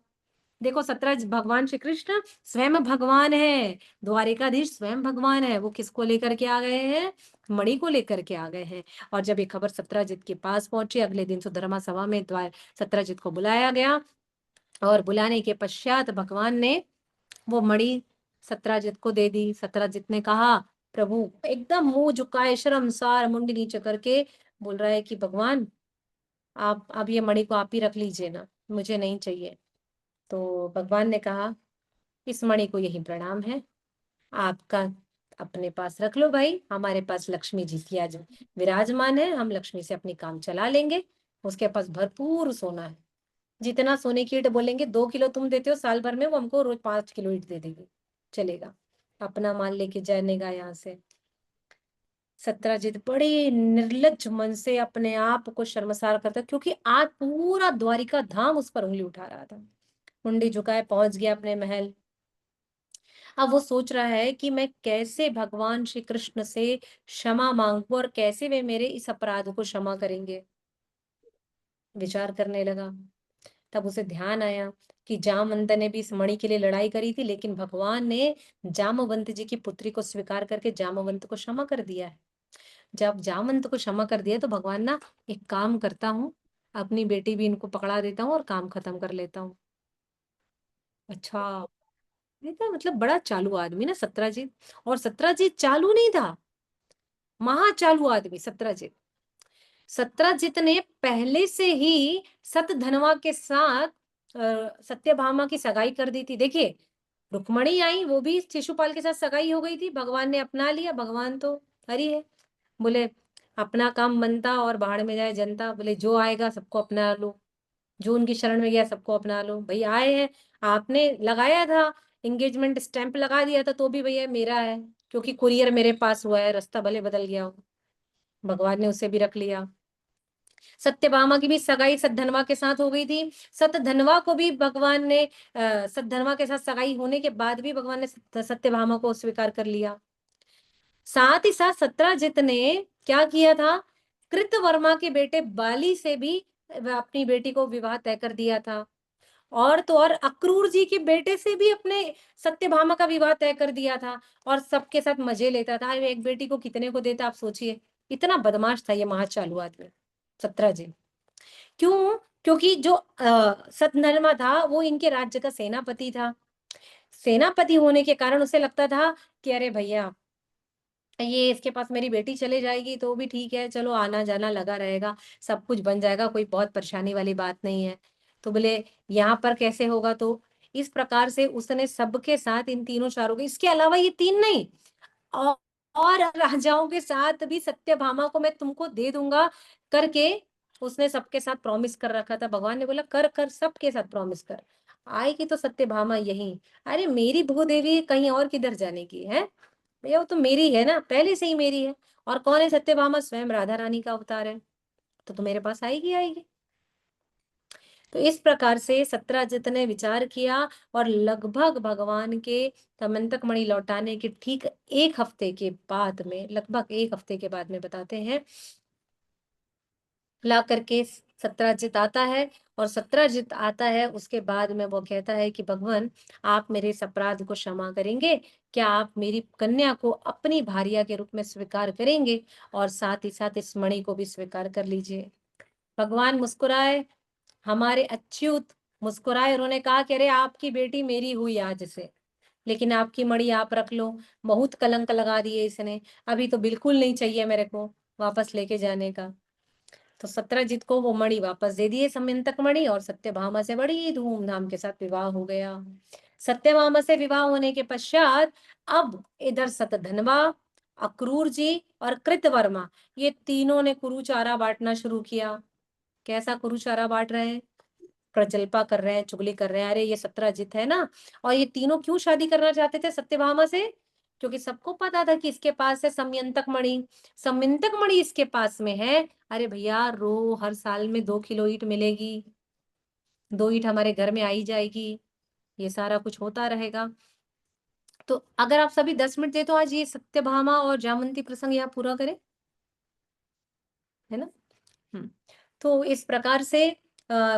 देखो, भगवान श्री कृष्ण स्वयं भगवान है, द्वारिकाधीश स्वयं भगवान है। वो किसको लेकर के आ गए हैं? मणि को लेकर के आ गए हैं। और जब ये खबर सत्राजित के पास पहुंची, अगले दिन सुधर्मा सभा में सत्राजित को बुलाया गया और बुलाने के पश्चात भगवान ने वो मणि सत्राजित को दे दी। सत्राजित ने कहा, प्रभु, एकदम मुंह झुकाए, शर्मसार, मुंडी नीचे करके बोल रहा है कि भगवान, आप अब ये मणि को आप ही रख लीजिए ना, मुझे नहीं चाहिए। तो भगवान ने कहा, इस मणि को यही प्रणाम है, आपका अपने पास रख लो भाई, हमारे पास लक्ष्मी जी की आज विराजमान है, हम लक्ष्मी से अपनी काम चला लेंगे। उसके पास भरपूर सोना है, जितना सोने की ईंट बोलेंगे 2 किलो तुम देते हो साल भर में, वो हमको रोज 5 किलो ईंट दे देगी, चलेगा, अपना माल लेके जाने का यहाँ से। सत्राजित बड़े निर्लज्ज मन से अपने आप को शर्मसार करता, क्योंकि आज पूरा द्वारिका धाम उस पर उंगली उठा रहा था। मुंडी झुकाए पहुंच गया अपने महल। अब वो सोच रहा है कि मैं कैसे भगवान श्री कृष्ण से क्षमा मांगू और कैसे वे मेरे इस अपराध को क्षमा करेंगे। विचार करने लगा। तब उसे ध्यान आया कि जामवंत ने भी इस मणि के लिए लड़ाई करी थी, लेकिन भगवान ने जामवंत जी की पुत्री को स्वीकार करके जामवंत को क्षमा कर दिया है। जब जामवंत को क्षमा कर दिया तो भगवान ना, एक काम करता हूँ, अपनी बेटी भी इनको पकड़ा देता हूँ और काम खत्म कर लेता हूँ। अच्छा, ये तो मतलब बड़ा चालू आदमी ना सत्राजित। और सत्राजित चालू नहीं था, महाचालू आदमी सत्राजित। सत्राजित ने पहले से ही सतधनवा के साथ सत्यभामा की सगाई कर दी थी। देखिए, रुक्मणी आई, वो भी शिशुपाल के साथ सगाई हो गई थी, भगवान ने अपना लिया। भगवान तो हरी है। बोले अपना काम बनता और बाहर में जाए जनता। बोले जो आएगा सबको अपना लो, जो उनकी शरण में गया सबको अपना लो। भाई आए हैं, आपने लगाया था एंगेजमेंट स्टैंप लगा दिया था तो भी भैया मेरा है, क्योंकि कुरियर मेरे पास हुआ है, रास्ता भले बदल गया हो, भगवान ने उसे भी रख लिया। सत्यभामा की भी सगाई सतधनवा के साथ हो गई थी। सतधनवा को भी भगवान ने सतधनवा के साथ सगाई होने के बाद भी भगवान ने सत्यभामा को स्वीकार कर लिया। साथ ही साथ सत्यजित ने क्या किया था, कृतवर्मा के बेटे बाली से भी अपनी बेटी को विवाह तय कर दिया था। और तो और अक्रूर जी के बेटे से भी अपने सत्यभामा का विवाह तय कर दिया था, और सबके साथ मजे लेता था। एक बेटी को कितने को देता, आप सोचिए। इतना बदमाश था ये महाचालू आदमी सत्यजित। क्यों? क्योंकि जो सतधर्मा था वो इनके राज्य का सेनापति था। सेनापति होने के कारण उसे लगता था कि अरे भैया ये इसके पास मेरी बेटी चले जाएगी तो भी ठीक है, चलो आना जाना लगा रहेगा, सब कुछ बन जाएगा, कोई बहुत परेशानी वाली बात नहीं है। तो बोले यहाँ पर कैसे होगा, तो इस प्रकार से उसने सबके साथ इन तीनों चारों के, इसके अलावा ये तीन नहीं और, और राजाओं के साथ भी सत्यभामा को मैं तुमको दे दूंगा करके उसने सबके साथ प्रॉमिस कर रखा था। भगवान ने बोला कर कर सबके साथ प्रॉमिस कर, आएगी तो सत्यभामा यही। अरे मेरी भूदेवी कहीं और किधर जाने की है भैया, वो तो मेरी है ना, पहले से ही मेरी है। और कौन है सत्यभामा? स्वयं राधा रानी का अवतार है, तो मेरे पास आएगी आएगी। तो इस प्रकार से सत्यजित ने विचार किया और लगभग भगवान के समंतक मणि लौटाने के ठीक एक हफ्ते के बाद में, लगभग एक हफ्ते के बाद में बताते हैं, ला करके सत्यजित आता है। और सत्यजित आता है उसके बाद में वो कहता है कि भगवान आप मेरे इस अपराध को क्षमा करेंगे, क्या आप मेरी कन्या को अपनी भार्या के रूप में स्वीकार करेंगे, और साथ ही साथ इस मणि को भी स्वीकार कर लीजिए। भगवान मुस्कुराए, हमारे अच्युत मुस्कुराए, उन्होंने कहा कि अरे आपकी बेटी मेरी हुई आज से, लेकिन आपकी मणि आप रख लो, बहुत कलंक लगा दिए इसने, अभी तो बिल्कुल नहीं चाहिए मेरे को वापस लेके जाने का। तो सत्यजित को वो मणि वापस दे दिए, समंतक मणि, और सत्यभामा से बड़ी धूमधाम के साथ विवाह हो गया। सत्यभामा से विवाह होने के पश्चात अब इधर सतधनवा, अक्रूर जी और कृतवर्मा, ये तीनों ने कुरुचारा बांटना शुरू किया। कैसा कुरुचारा बांट रहे हैं? प्रजल्पा कर रहे हैं, चुगली कर रहे हैं। अरे ये सत्यजित है ना, और ये तीनों क्यों शादी करना चाहते थे सत्यभामा से? क्योंकि सबको पता था कि इसके पास है समयंतक मणि, समयंतक मणि इसके पास में है। अरे भैया रो, हर साल में 2 किलो ईंट मिलेगी, 2 ईंट हमारे घर में आई जाएगी, ये सारा कुछ होता रहेगा। तो अगर आप सभी 10 मिनट दे तो आज ये सत्यभामा और जामवंती प्रसंग यहाँ पूरा करें, है ना। तो इस प्रकार से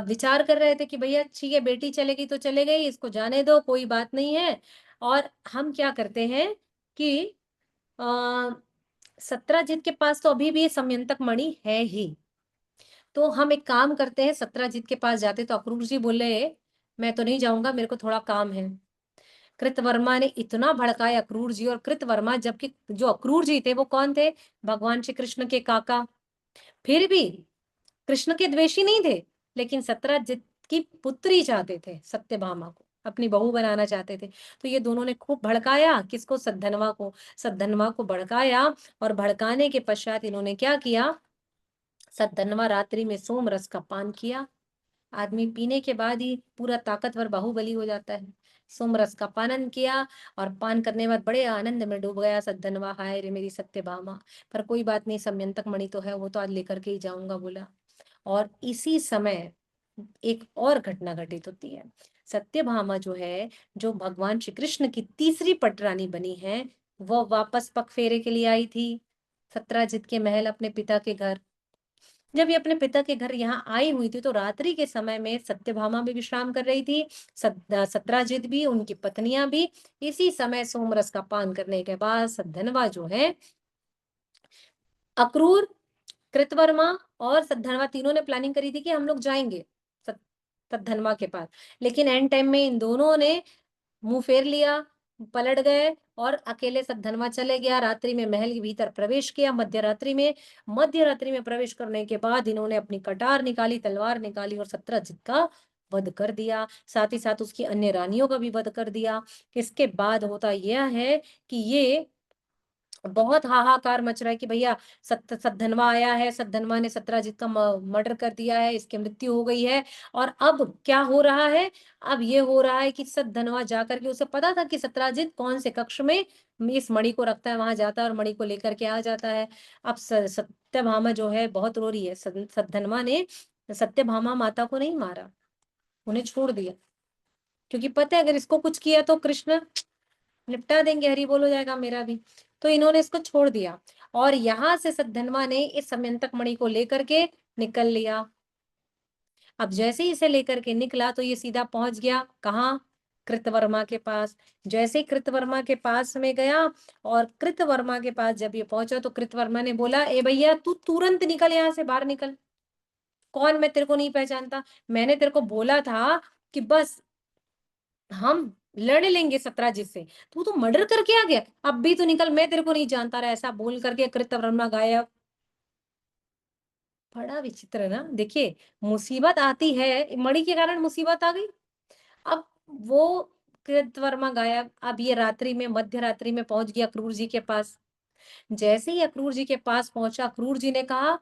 विचार कर रहे थे कि भैया ठीक है, बेटी चलेगी तो चले गई, इसको जाने दो, कोई बात नहीं है। और हम क्या करते हैं कि सत्यजित के पास तो अभी भी ये समयंतक मणि है ही, तो हम एक काम करते हैं, सत्यजित के पास जाते। तो अक्रूर जी बोले मैं तो नहीं जाऊंगा, मेरे को थोड़ा काम है। कृतवर्मा ने इतना भड़काया अक्रूर जी, और कृतवर्मा, जबकि जो अक्रूर जी थे वो कौन थे? भगवान श्री कृष्ण के काका, फिर भी कृष्ण के द्वेषी नहीं थे, लेकिन सत्यजित की पुत्री चाहते थे, सत्यभामा को अपनी बहू बनाना चाहते थे। तो ये दोनों ने खूब भड़काया, किसको? सतधनवा को। सतधनवा को भड़काया, और भड़काने के पश्चात इन्होंने क्या किया, सतधनवा रात्रि में सोम रस का पान किया। आदमी पीने के बाद ही पूरा ताकतवर बाहुबली हो जाता है। सोम रस का पानन किया, और पान करने के बाद बड़े आनंद में डूब गया सतधनवा। हाय रे मेरी सत्यभामा, पर कोई बात नहीं, समयंतक मणि तो है, वो तो आज लेकर के ही जाऊंगा बोला। और इसी समय एक और घटना घटित होती है। सत्यभामा जो है, जो भगवान श्री कृष्ण की तीसरी पटरानी बनी है, वो वापस पग फेरे के लिए आई थी सत्यजित के महल, अपने पिता के घर। जब ये अपने पिता के घर यहाँ आई हुई थी तो रात्रि के समय में सत्यभामा भी विश्राम कर रही थी, सत्यजित भी, उनकी पत्नियां भी। इसी समय सोमरस का पान करने के बाद सतधनवा जो है, अक्रूर, कृतवर्मा और सतधनवा तीनों ने प्लानिंग करी थी कि हम लोग जाएंगे सतधनवा के पास, लेकिन एंड टाइम में इन दोनों ने मुंह फेर लिया, पलट गए, और अकेले सतधनवा चले गया। रात्रि में महल के भीतर प्रवेश किया, मध्यरात्रि में प्रवेश करने के बाद इन्होंने अपनी कटार निकाली, तलवार निकाली, और सत्यजित का वध कर दिया। साथ ही साथ उसकी अन्य रानियों का भी वध कर दिया। इसके बाद होता यह है कि ये बहुत हाहाकार मच रहा है कि भैया सद्धनवा आया है, सद्धनवा ने सत्राजित का मर्डर कर दिया है, इसकी मृत्यु हो गई है। और अब क्या हो रहा है, अब ये हो रहा है कि सद्धनवा जाकर के, उसे पता था कि सत्राजित कौन से कक्ष में इस मणि को रखता है, वहां जाता है और मणि को लेकर के आ जाता है। अब सत्यभामा जो है बहुत रो रही है। सद्धनवा ने सत्यभामा माता को नहीं मारा, उन्हें छोड़ दिया, क्योंकि पता है अगर इसको कुछ किया तो कृष्ण निपटा देंगे, हरि बोल हो जाएगा मेरा भी। तो इन्होंने इसको छोड़ दिया और यहां से सद्धनवा ने इस समयंतक मणि को लेकर के निकल लिया। अब जैसे ही इसे लेकर के निकला तो ये सीधा पहुंच गया कहाँ, कृतवर्मा के पास। जैसे ही कृतवर्मा के पास में गया और कृतवर्मा के पास जब ये पहुंचा तो कृतवर्मा ने बोला, ए भैया तू तुरंत निकल, यहाँ से बाहर निकल। कौन, मैं तेरे को नहीं पहचानता, मैंने तेरे को बोला था कि बस हम लड़ लेंगे सत्राजित से, तू तो मर्डर करके आ गया, अब भी तो निकल, मैं तेरे को नहीं जानता रहा। ऐसा बोल करके कृतवर्मा गायब। बड़ा विचित्र ना। देखिए मुसीबत आती है, मणि के कारण मुसीबत आ गई। अब वो कृतवर्मा गायब। अब ये रात्रि में, मध्य रात्रि में पहुंच गया अक्रूर जी के पास। जैसे ही अक्रूर जी के पास पहुंचा, अक्रूर जी ने कहा,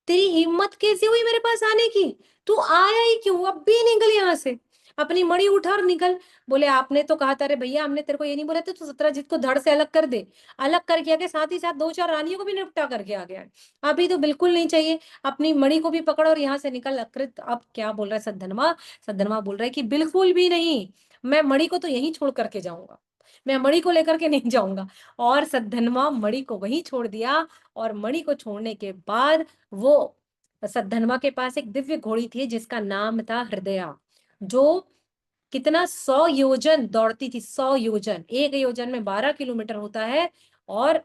तेरी हिम्मत कैसे हुई मेरे पास आने की, तू आया ही क्यों, अब भी निकल यहाँ से, अपनी मणि उठा और निकल। बोले आपने तो कहा था, रे भैया हमने तेरे को ये नहीं बोला था तू सत्राजित को धड़ से अलग कर दे। अलग करके आ गया, साथ ही साथ 2-4 रानियों को भी निपटा करके आ गया है। अभी तो बिल्कुल नहीं चाहिए, अपनी मणि को भी पकड़ और यहाँ से निकल। अकृत अब क्या बोल रहा है सद्धनवा, सद्धनवा बोल रहा है कि बिल्कुल भी नहीं, मैं मणि को तो यहीं छोड़ करके जाऊंगा, मैं मणि को लेकर के नहीं जाऊंगा। और सद्धनवा मणि को वहीं छोड़ दिया। और मणि को छोड़ने के बाद वो सद्धनवा के पास एक दिव्य घोड़ी थी जिसका नाम था हृदया, जो कितना 100 योजन दौड़ती थी। 100 योजन, एक योजन में 12 किलोमीटर होता है और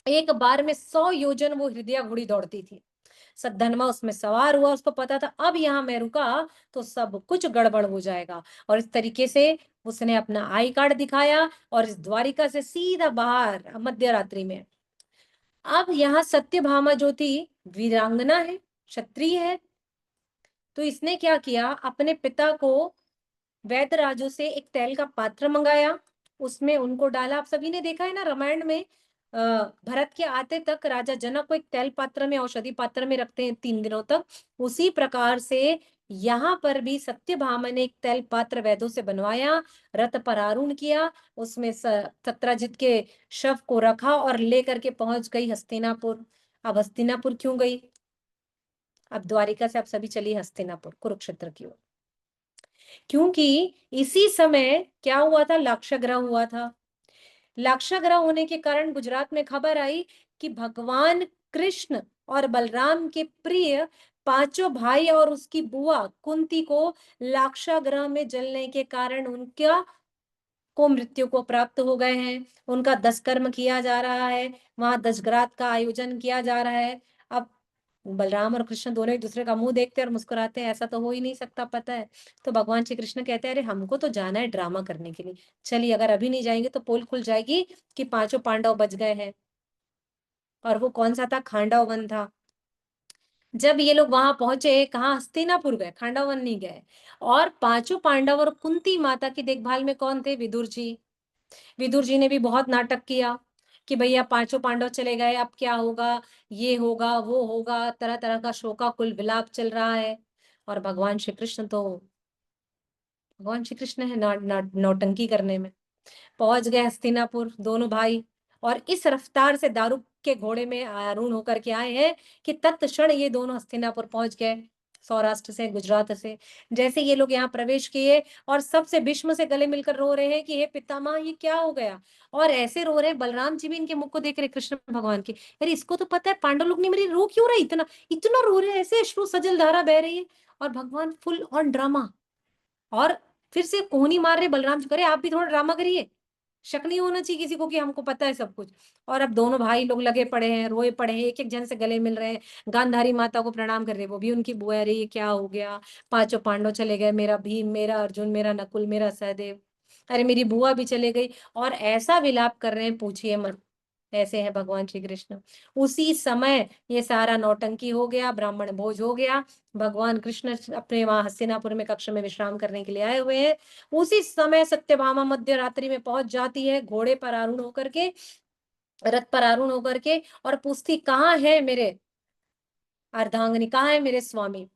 एक बार में 100 योजन वो हृदया घोड़ी दौड़ती थी। सद्धनवा उसमें सवार हुआ, उसको पता था अब यहाँ मैं रुका तो सब कुछ गड़बड़ हो जाएगा। और इस तरीके से उसने अपना आई कार्ड दिखाया और इस द्वारिका से सीधा बाहर मध्य रात्रि में। अब यहाँ सत्यभामा जो थी वीरांगना है, क्षत्रिय है, तो इसने क्या किया, अपने पिता को वैदराजों से एक तेल का पात्र मंगाया, उसमें उनको डाला। आप सभी ने देखा है ना रामायण में, भरत के आते तक राजा जनक को एक तेल पात्र में, औषधि पात्र में रखते हैं 3 दिनों तक। उसी प्रकार से यहाँ पर भी सत्यभामा ने एक तेल पात्र वैदों से बनवाया, रथ पर आरूढ़ किया, उसमें सत्राजित के शव को रखा और लेकर के पहुंच गई हस्तिनापुर। अब हस्तिनापुर क्यों गई, अब द्वारिका से आप सभी चलिए हस्तिनापुर, कुरुक्षेत्र की ओर, क्योंकि इसी समय क्या हुआ था, लाक्षागृह हुआ था। लाक्षागृह होने के कारण गुजरात में खबर आई कि भगवान कृष्ण और बलराम के प्रिय 5 भाई और उसकी बुआ कुंती को लाक्षागृह में जलने के कारण उनका को मृत्यु को प्राप्त हो गए हैं। उनका दशकर्म किया जा रहा है, वहां दशग्रात का आयोजन किया जा रहा है। अब बलराम और कृष्ण दोनों एक दूसरे का मुंह देखते हैं और मुस्कुराते हैं, ऐसा तो हो ही नहीं सकता, पता है। तो भगवान श्री कृष्ण कहते हैं, अरे हमको तो जाना है ड्रामा करने के लिए, चलिए अगर अभी नहीं जाएंगे तो पोल खुल जाएगी कि 5 पांडव बच गए हैं। और वो कौन सा था, खांडव वन था। जब ये लोग वहां पहुंचे, कहाँ, हस्तिनापुर गए, खांडव वन नहीं गए। और 5 पांडव और कुंती माता की देखभाल में कौन थे, विदुर जी। विदुर जी ने भी बहुत नाटक किया कि भैया 5 पांडव चले गए, अब क्या होगा, ये होगा वो होगा, तरह तरह का शोकाकुल विलाप चल रहा है। और भगवान श्री कृष्ण तो भगवान श्री कृष्ण है नौटंकी करने में। पहुंच गए हस्तिनापुर दोनों भाई, और इस रफ्तार से दारू के घोड़े में आरूढ़ होकर के आए हैं कि तत्क्षण ये दोनों हस्तिनापुर पहुंच गए, सौराष्ट्र से, गुजरात से। जैसे ये लोग यहाँ प्रवेश किए और सबसे भीष्म से गले मिलकर रो रहे हैं कि हे पितामह ये क्या हो गया। और ऐसे रो रहे, बलराम जी भी इनके मुख को देख रहे कृष्ण भगवान की, अरे इसको तो पता है पांडव लोग ने मेरी, रो क्यों रहे, इतना इतना रो रहे, ऐसे अश्रु सजल धारा बह रही है। और भगवान फुल ऑन ड्रामा, और फिर से कोहनी मार रहे बलराम जी, करे आप भी थोड़ा ड्रामा करिए, शक नहीं होना चाहिए किसी को कि हमको पता है सब कुछ। और अब दोनों भाई लोग लगे पड़े हैं, रोए पड़े हैं, एक एक जन से गले मिल रहे हैं, गांधारी माता को प्रणाम कर रहे हैं, वो भी उनकी बुआ, अरे ये क्या हो गया, 5 पांडव चले गए, मेरा भीम, मेरा अर्जुन, मेरा नकुल, मेरा सहदेव, अरे मेरी बुआ भी चले गई। और ऐसा विलाप कर रहे हैं पूछिए मत, ऐसे है भगवान श्री कृष्ण। उसी समय ये सारा नौटंकी हो गया, ब्राह्मण भोज हो गया, भगवान कृष्ण अपने वहां हस्तिनापुर में कक्ष में विश्राम करने के लिए आए हुए हैं। उसी समय सत्यभामा मध्य रात्रि में पहुंच जाती है घोड़े पर आरूढ़ होकर के, रथ पर आरूढ़ होकर के और पूछती कहाँ है मेरे अर्धांगिनी, कहाँ है मेरे स्वामी।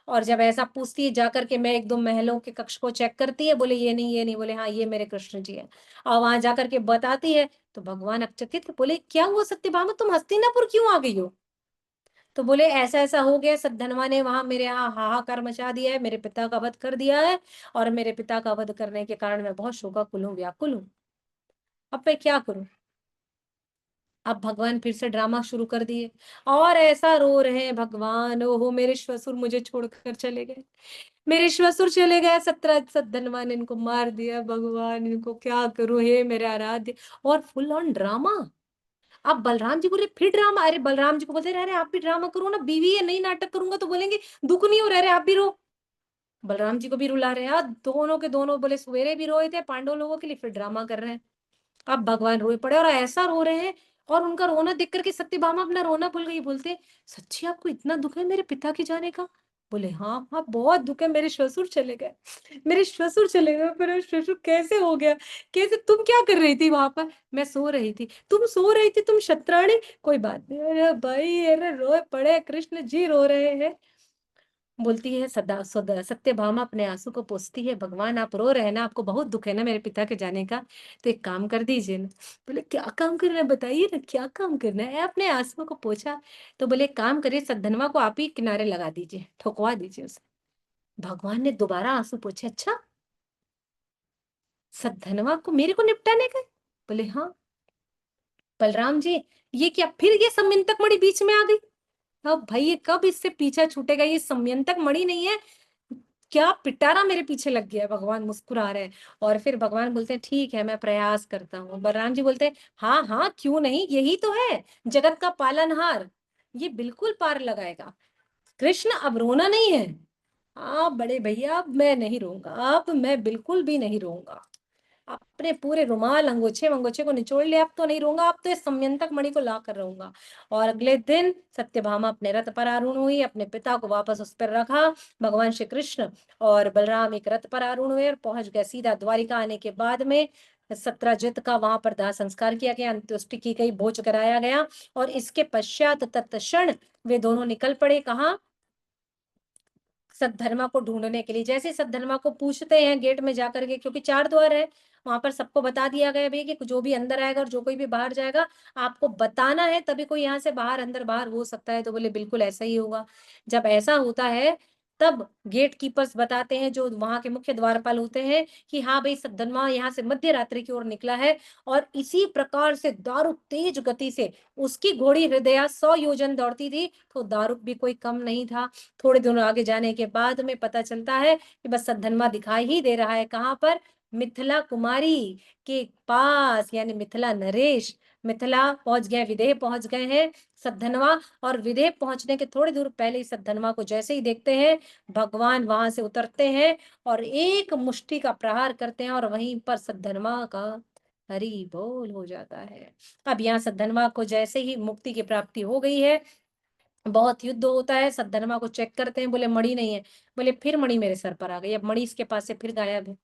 और जब ऐसा पूछती है जाकर के मैं एक दो महलों के कक्ष को चेक करती है, बोले ये नहीं ये नहीं, बोले हाँ ये मेरे कृष्ण जी है। और वहां जाकर के बताती है तो भगवान अचकित, बोले क्या हुआ सत्यभामा, तुम हस्तिनापुर क्यों आ गई हो। तो बोले ऐसा ऐसा हो गया, सद्धनवा ने वहां मेरे यहाँ हाहाकार मचा दिया है, मेरे पिता का वध कर दिया है, और मेरे पिता का वध करने के कारण मैं बहुत शोकाकुल हूँ, व्याकुल हूँ। अब मैं क्या करूं। अब भगवान फिर से ड्रामा शुरू कर दिए और ऐसा रो रहे हैं भगवान, ओहो मेरे श्वसुर मुझे छोड़कर चले गए, मेरे श्वसुर चले गए, 17 सद्धनवा ने इनको मार दिया, भगवान इनको क्या करूं, हे मेरे आराध्य। और फुल ऑन ड्रामा। अब बलराम जी बोले फिर ड्रामा, अरे बलराम जी को बोलते अरे आप भी ड्रामा करो ना, बीवी है नहीं नाटक करूंगा तो बोलेंगे दुख नहीं हो रहा, अरे आप भी रो। बलराम जी को भी रुला रहे हैं यार, दोनों के दोनों बोले सवेरे भी रोए थे पांडव लोगों के लिए, फिर ड्रामा कर रहे हैं। अब भगवान रोए पड़े और ऐसा रो रहे हैं, और उनका रोना देख करके सत्यभामा अपना रोना भूल गई, बोलते सच्ची आपको इतना दुख है मेरे पिता के जाने का। बोले हाँ हाँ बहुत दुख है, मेरे श्वसुर चले गए, मेरे श्वसुर चले गए, मेरे श्वसुर कैसे हो गया, कैसे, तुम क्या कर रही थी वहां पर। मैं सो रही थी, तुम सो रही थी, तुम शतराणी, कोई बात नहीं। अरे भाई अरे रोए पड़े, कृष्ण जी रो रहे हैं। बोलती है सदा सदा सत्यभामा अपने आंसू को पोंछती है, भगवान आप रो रहे हैं ना, आपको बहुत दुख है ना मेरे पिता के जाने का, तो एक काम कर दीजिए ना। बोले क्या काम करना है बताइए ना, क्या काम करना है। अपने आंसू को पोंछा तो बोले एक काम करिए, सद्धनवा को आप ही किनारे लगा दीजिए, ठोकवा दीजिए उसे। भगवान ने दोबारा आंसू पोंछे, अच्छा सद्धनवा को मेरे को निपटाने का। बोले हाँ। बलराम जी ये क्या, फिर ये समयंतक मणि बीच में आ गई। अब भाई ये कब इससे पीछा छूटेगा, ये समयंतक मणि नहीं है, क्या पिटारा मेरे पीछे लग गया है। भगवान मुस्कुरा रहे हैं और फिर भगवान बोलते हैं ठीक है मैं प्रयास करता हूँ। बलराम जी बोलते हैं हाँ हाँ क्यों नहीं, यही तो है जगत का पालनहार, ये बिल्कुल पार लगाएगा। कृष्ण अब रोना नहीं है। आप बड़े भैया अब मैं नहीं रोऊंगा, अब मैं बिल्कुल भी नहीं रोऊंगा। अपने पूरे रुमाल अंगोछे मंगोछे को निचोड़ लिया, अब तो नहीं रहूंगा, अब तो इस समयंतक मणि को ला कर रहूंगा। और अगले दिन सत्यभामा अपने रथ पर आरूढ़ हुई, अपने पिता को वापस उस पर रखा। भगवान श्री कृष्ण और बलराम एक रथ पर आरूढ़ हुए और पहुंच गए सीधा द्वारिका। आने के बाद में सत्रजित का वहां पर दाह संस्कार किया गया, अंत्येष्टि की गई, भोज कराया गया। और इसके पश्चात तत्क्षण वे दोनों निकल पड़े, कहाँ, सद्धर्मा को ढूंढने के लिए। जैसे सद्धर्मा को पूछते हैं गेट में जाकर के, क्योंकि 4 द्वार है, वहां पर सबको बता दिया गया भाई कि जो भी अंदर आएगा और जो कोई भी बाहर जाएगा आपको बताना है, तभी कोई यहाँ से बाहर अंदर बाहर हो सकता है। तो बोले बिल्कुल ऐसा ही होगा। जब ऐसा होता है तब गेट कीपर्स बताते हैं, जो वहां के मुख्य द्वारपाल होते हैं, कि हाँ भाई सद्धर्मा यहाँ से मध्य रात्रि की ओर निकला है। और इसी प्रकार से दारुक तेज गति से, उसकी घोड़ी हृदया 100 योजन दौड़ती थी, तो दारुक भी कोई कम नहीं था। थोड़े दिनों आगे जाने के बाद में पता चलता है कि बस सद्धनवा दिखाई ही दे रहा है, कहाँ पर, मिथिला कुमारी के पास, यानी मिथिला नरेश। मिथिला पहुंच गए, विदेह पहुंच गए हैं सद्धनवा। और विदेह पहुंचने के थोड़ी दूर पहले ही सद्धनवा को जैसे ही देखते हैं, भगवान वहां से उतरते हैं और एक मुष्टि का प्रहार करते हैं, और वहीं पर सद्धनवा का हरि बोल हो जाता है। अब यहाँ सद्धनवा को जैसे ही मुक्ति की प्राप्ति हो गई है, बहुत युद्ध होता है, सद्धर्मा को चेक करते हैं, बोले मणि नहीं है। बोले फिर मणि मेरे सर पर आ गई, अब मणि इसके पास से फिर गायब है।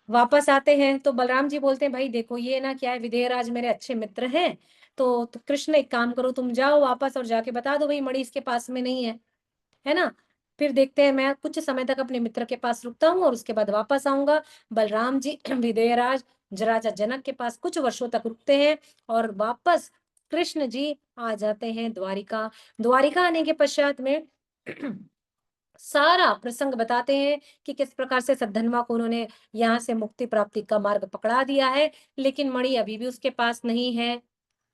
वापस आते हैं तो बलराम जी बोलते हैं भाई देखो ये ना क्या है, विदेहराज मेरे अच्छे मित्र हैं, तो कृष्ण एक काम करो, तुम जाओ वापस और जाके बता दो भाई मणि इसके पास में नहीं है ना। फिर देखते हैं, मैं कुछ समय तक अपने मित्र के पास रुकता हूँ और उसके बाद वापस आऊंगा। बलराम जी विदेहराज राजा जनक के पास कुछ वर्षों तक रुकते हैं और वापस कृष्ण जी आ जाते हैं द्वारिका। द्वारिका आने के पश्चात में सारा प्रसंग बताते हैं कि किस प्रकार से सद्धनवा को उन्होंने यहाँ से मुक्ति प्राप्ति का मार्ग पकड़ा दिया है, लेकिन मणि अभी भी उसके पास नहीं है।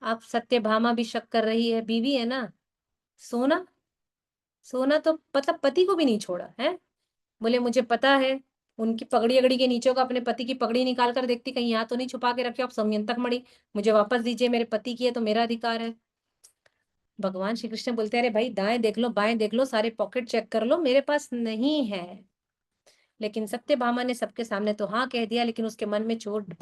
अब सत्यभामा भी शक कर रही है, बीवी है ना, सोना सोना तो मतलब पति को भी नहीं छोड़ा है। बोले मुझे पता है, उनकी पगड़ी अगड़ी के नीचे का अपने पति की पगड़ी निकाल कर देखती कहीं यहाँ तो नहीं छुपा के रखे आप समयंतक मणि, मुझे वापस दीजिए, मेरे पति की है तो मेरा अधिकार है। भगवान श्री कृष्ण बोलते हैं अरे भाई दाएं देख लो बाएं देख लो, सारे पॉकेट चेक कर लो, मेरे पास नहीं है। लेकिन सत्यभामा ने सबके सामने तो हाँ कह दिया, लेकिन उसके मन में चोट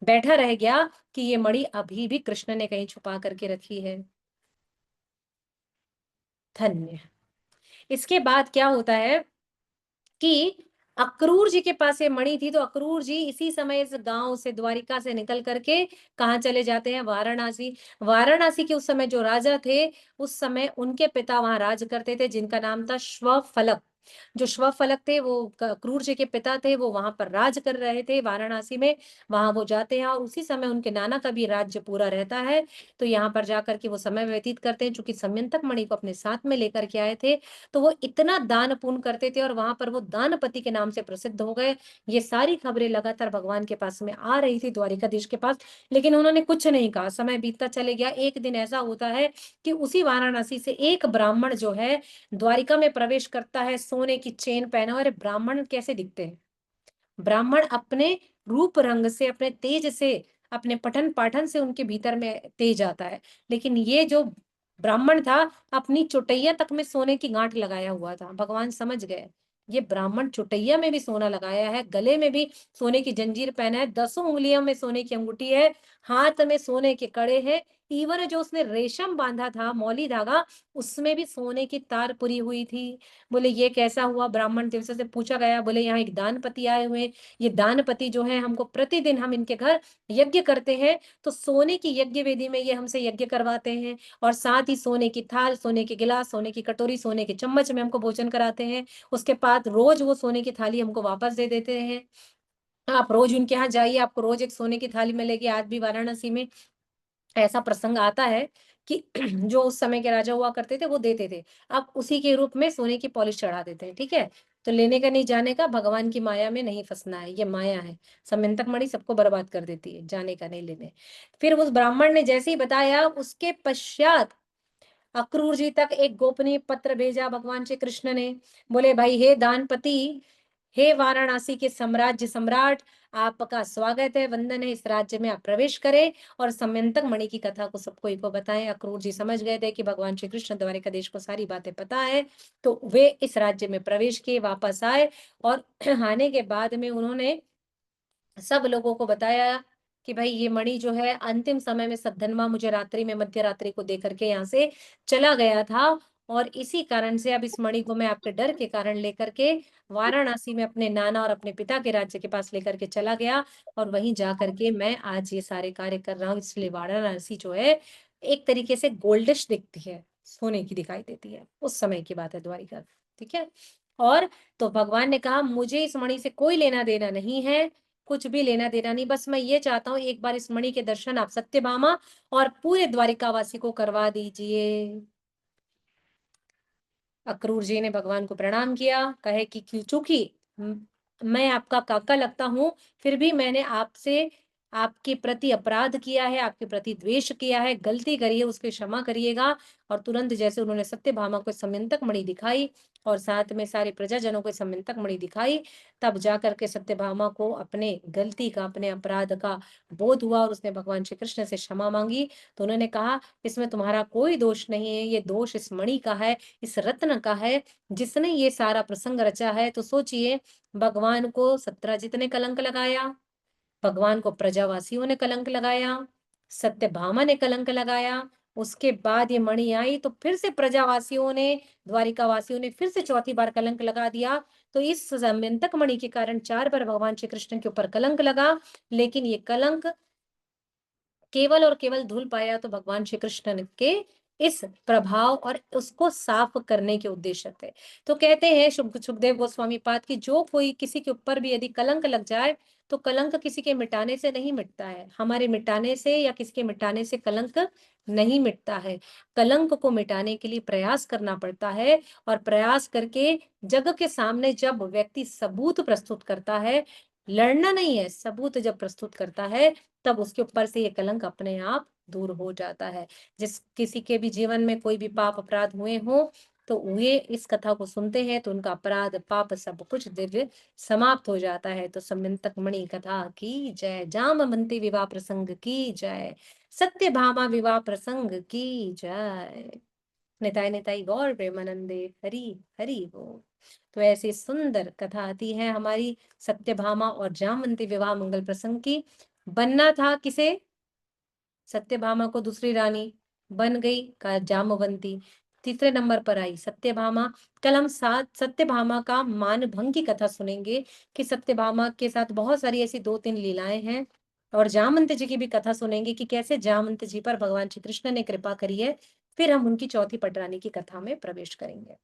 बैठा रह गया कि ये मणि अभी भी कृष्ण ने कहीं छुपा करके रखी है। धन्य। इसके बाद क्या होता है कि अक्रूर जी के पास ये मणि थी, तो अक्रूर जी इसी समय इस गांव से, द्वारिका से निकल करके कहाँ चले जाते हैं? वाराणसी। वाराणसी के उस समय जो राजा थे, उस समय उनके पिता वहां राज करते थे, जिनका नाम था श्वफलक। जो श्वफलक थे वो अक्रूर जी के पिता थे, वो वहां पर राज कर रहे थे वाराणसी में। वहां वो जाते हैं और उसी समय उनके नाना का भी राज्य पूरा रहता है। तो यहाँ पर जाकर के वो समय व्यतीत करते हैं। चूंकि समयंतक मणि को अपने साथ में लेकर के आए थे, तो वो इतना दान पुण्य करते थे और वहां पर वो दानपति के नाम से प्रसिद्ध हो गए। ये सारी खबरें लगातार भगवान के पास में आ रही थी, द्वारिकाधीश के पास, लेकिन उन्होंने कुछ नहीं कहा। समय बीतता चले गया। एक दिन ऐसा होता है कि उसी वाराणसी से एक ब्राह्मण जो है द्वारिका में प्रवेश करता है, सोने की चेन पहना। और ब्राह्मण कैसे दिखते हैं? ब्राह्मण अपने रूप रंग से, अपने तेज से, अपने पठन पाठन से उनके भीतर में तेज आता है। लेकिन ये जो ब्राह्मण था, अपनी चुटैया तक में सोने की गांठ लगाया हुआ था। भगवान समझ गए, ये ब्राह्मण चुटैया में भी सोना लगाया है, गले में भी सोने की जंजीर पहना है, 10 उंगलियों में सोने की अंगूठी है, हाथ में सोने के कड़े हैं। इवन जो उसने रेशम बांधा था, मौली धागा, उसमें भी सोने की तार पुरी हुई थी। बोले ये कैसा हुआ? ब्राह्मण देव से पूछा गया। बोले यहाँ एक दानपति आए हुए, ये दानपति जो है हमको प्रतिदिन, हम इनके घर यज्ञ करते हैं, तो सोने की यज्ञ वेदी में ये हमसे यज्ञ करवाते हैं, और साथ ही सोने की थाल, सोने के गिलास, सोने की कटोरी, सोने के चम्मच में हमको भोजन कराते हैं। उसके बाद रोज वो सोने की थाली हमको वापस दे देते हैं। आप रोज उनके यहाँ जाइए, आपको रोज एक सोने की थाली मिलेगी। आज भी वाराणसी में ऐसा प्रसंग आता है कि जो उस समय के राजा हुआ करते थे वो देते थे, अब उसी के रूप में सोने की पॉलिश चढ़ा देते हैं। ठीक है, तो लेने का नहीं, जाने का, भगवान की माया में नहीं फंसना है। ये माया है, समयंतक मणि सबको बर्बाद कर देती है। जाने का नहीं, लेने। फिर उस ब्राह्मण ने जैसे ही बताया, उसके पश्चात अक्रूर जी तक एक गोपनीय पत्र भेजा भगवान श्री कृष्ण ने। बोले भाई, हे दानपति, हे वाराणसी के साम्राज्य सम्राट, आपका स्वागत है, वंदन है। इस राज्य में आप प्रवेश करें और समयंतक मणि की कथा को सबको को बताएं। अक्रूर जी समझ गए थे कि भगवान श्री कृष्ण द्वारिकाधीश को सारी बातें पता है, तो वे इस राज्य में प्रवेश किए, वापस आए। और आने के बाद में उन्होंने सब लोगों को बताया कि भाई ये मणि जो है अंतिम समय में सद्धनवा मुझे रात्रि में, मध्य रात्रि को दे करके यहाँ से चला गया था, और इसी कारण से अब इस मणि को मैं आपके डर के कारण लेकर के वाराणसी में अपने नाना और अपने पिता के राज्य के पास लेकर के चला गया, और वहीं जा करके मैं आज ये सारे कार्य कर रहा हूँ। इसलिए वाराणसी जो है एक तरीके से गोल्डिश दिखती है, सोने की दिखाई देती है। उस समय की बात है, द्वारिका। ठीक है। और तो भगवान ने कहा, मुझे इस मणि से कोई लेना देना नहीं है, कुछ भी लेना देना नहीं, बस मैं ये चाहता हूँ एक बार इस मणि के दर्शन आप सत्यभामा और पूरे द्वारिकावासी को करवा दीजिए। अक्रूर जी ने भगवान को प्रणाम किया, कहे कि चूंकि मैं आपका काका लगता हूँ, फिर भी मैंने आपसे, आपके प्रति अपराध किया है, आपके प्रति द्वेष किया है, गलती करी है, उसके क्षमा करिएगा। और तुरंत जैसे उन्होंने सत्यभामा को समयंतक मणि दिखाई और साथ में सारे प्रजाजनों को समयंतक मणि दिखाई, तब जाकर के सत्यभामा को अपने गलती का, अपने अपराध का बोध हुआ, और उसने भगवान श्री कृष्ण से क्षमा मांगी। तो उन्होंने कहा, इसमें तुम्हारा कोई दोष नहीं है, ये दोष इस मणि का है, इस रत्न का है, जिसने ये सारा प्रसंग रचा है। तो सोचिए, भगवान को सत्यजित ने कलंक लगाया, भगवान को प्रजावासियों ने कलंक लगाया, सत्यभामा ने कलंक लगाया, उसके बाद ये मणि आई तो फिर से प्रजावासियों ने, द्वारिका वासियों ने फिर से चौथी बार कलंक लगा दिया। तो इस समयंतक मणि के कारण 4 बार भगवान श्री कृष्ण के ऊपर कलंक लगा, लेकिन ये कलंक केवल और केवल धुल पाया तो भगवान श्री कृष्ण के इस प्रभाव और उसको साफ करने के उद्देश्य थे। तो कहते हैं सुखदेव गोस्वामी पाद की, जो कोई किसी के ऊपर भी यदि कलंक लग जाए, तो कलंक किसी के मिटाने से नहीं मिटता है, हमारे मिटाने से या किसी के मिटाने से कलंक नहीं मिटता है। कलंक को मिटाने के लिए प्रयास करना पड़ता है, और प्रयास करके जग के सामने जब व्यक्ति सबूत प्रस्तुत करता है, लड़ना नहीं है, सबूत जब प्रस्तुत करता है, तब उसके ऊपर से ये कलंक अपने आप दूर हो जाता है। जिस किसी के भी जीवन में कोई भी पाप अपराध हुए हो, तो वे इस कथा को सुनते हैं तो उनका अपराध पाप सब कुछ दिव्य समाप्त हो जाता है। तो समयंतक मणि कथा की जय, जामवंती विवाह प्रसंग की जय, सत्यभामा विवाह प्रसंग की जय। निताय निताय गौर प्रेमानंदे, हरि हरि बोल। तो ऐसी सुंदर कथा आती है हमारी सत्यभामा और जामवंती विवाह मंगल प्रसंग की। बनना था किसे? सत्यभामा को दूसरी रानी, बन गई का जामवंती। तीसरे नंबर पर आई सत्यभामा। कल हम सत्यभामा का मानभंग की कथा सुनेंगे कि सत्यभामा के साथ बहुत सारी ऐसी 2-3 लीलाएं हैं, और जामवंत जी की भी कथा सुनेंगे कि कैसे जामवंत जी पर भगवान श्री कृष्ण ने कृपा करी है। फिर हम उनकी चौथी पटरानी की कथा में प्रवेश करेंगे।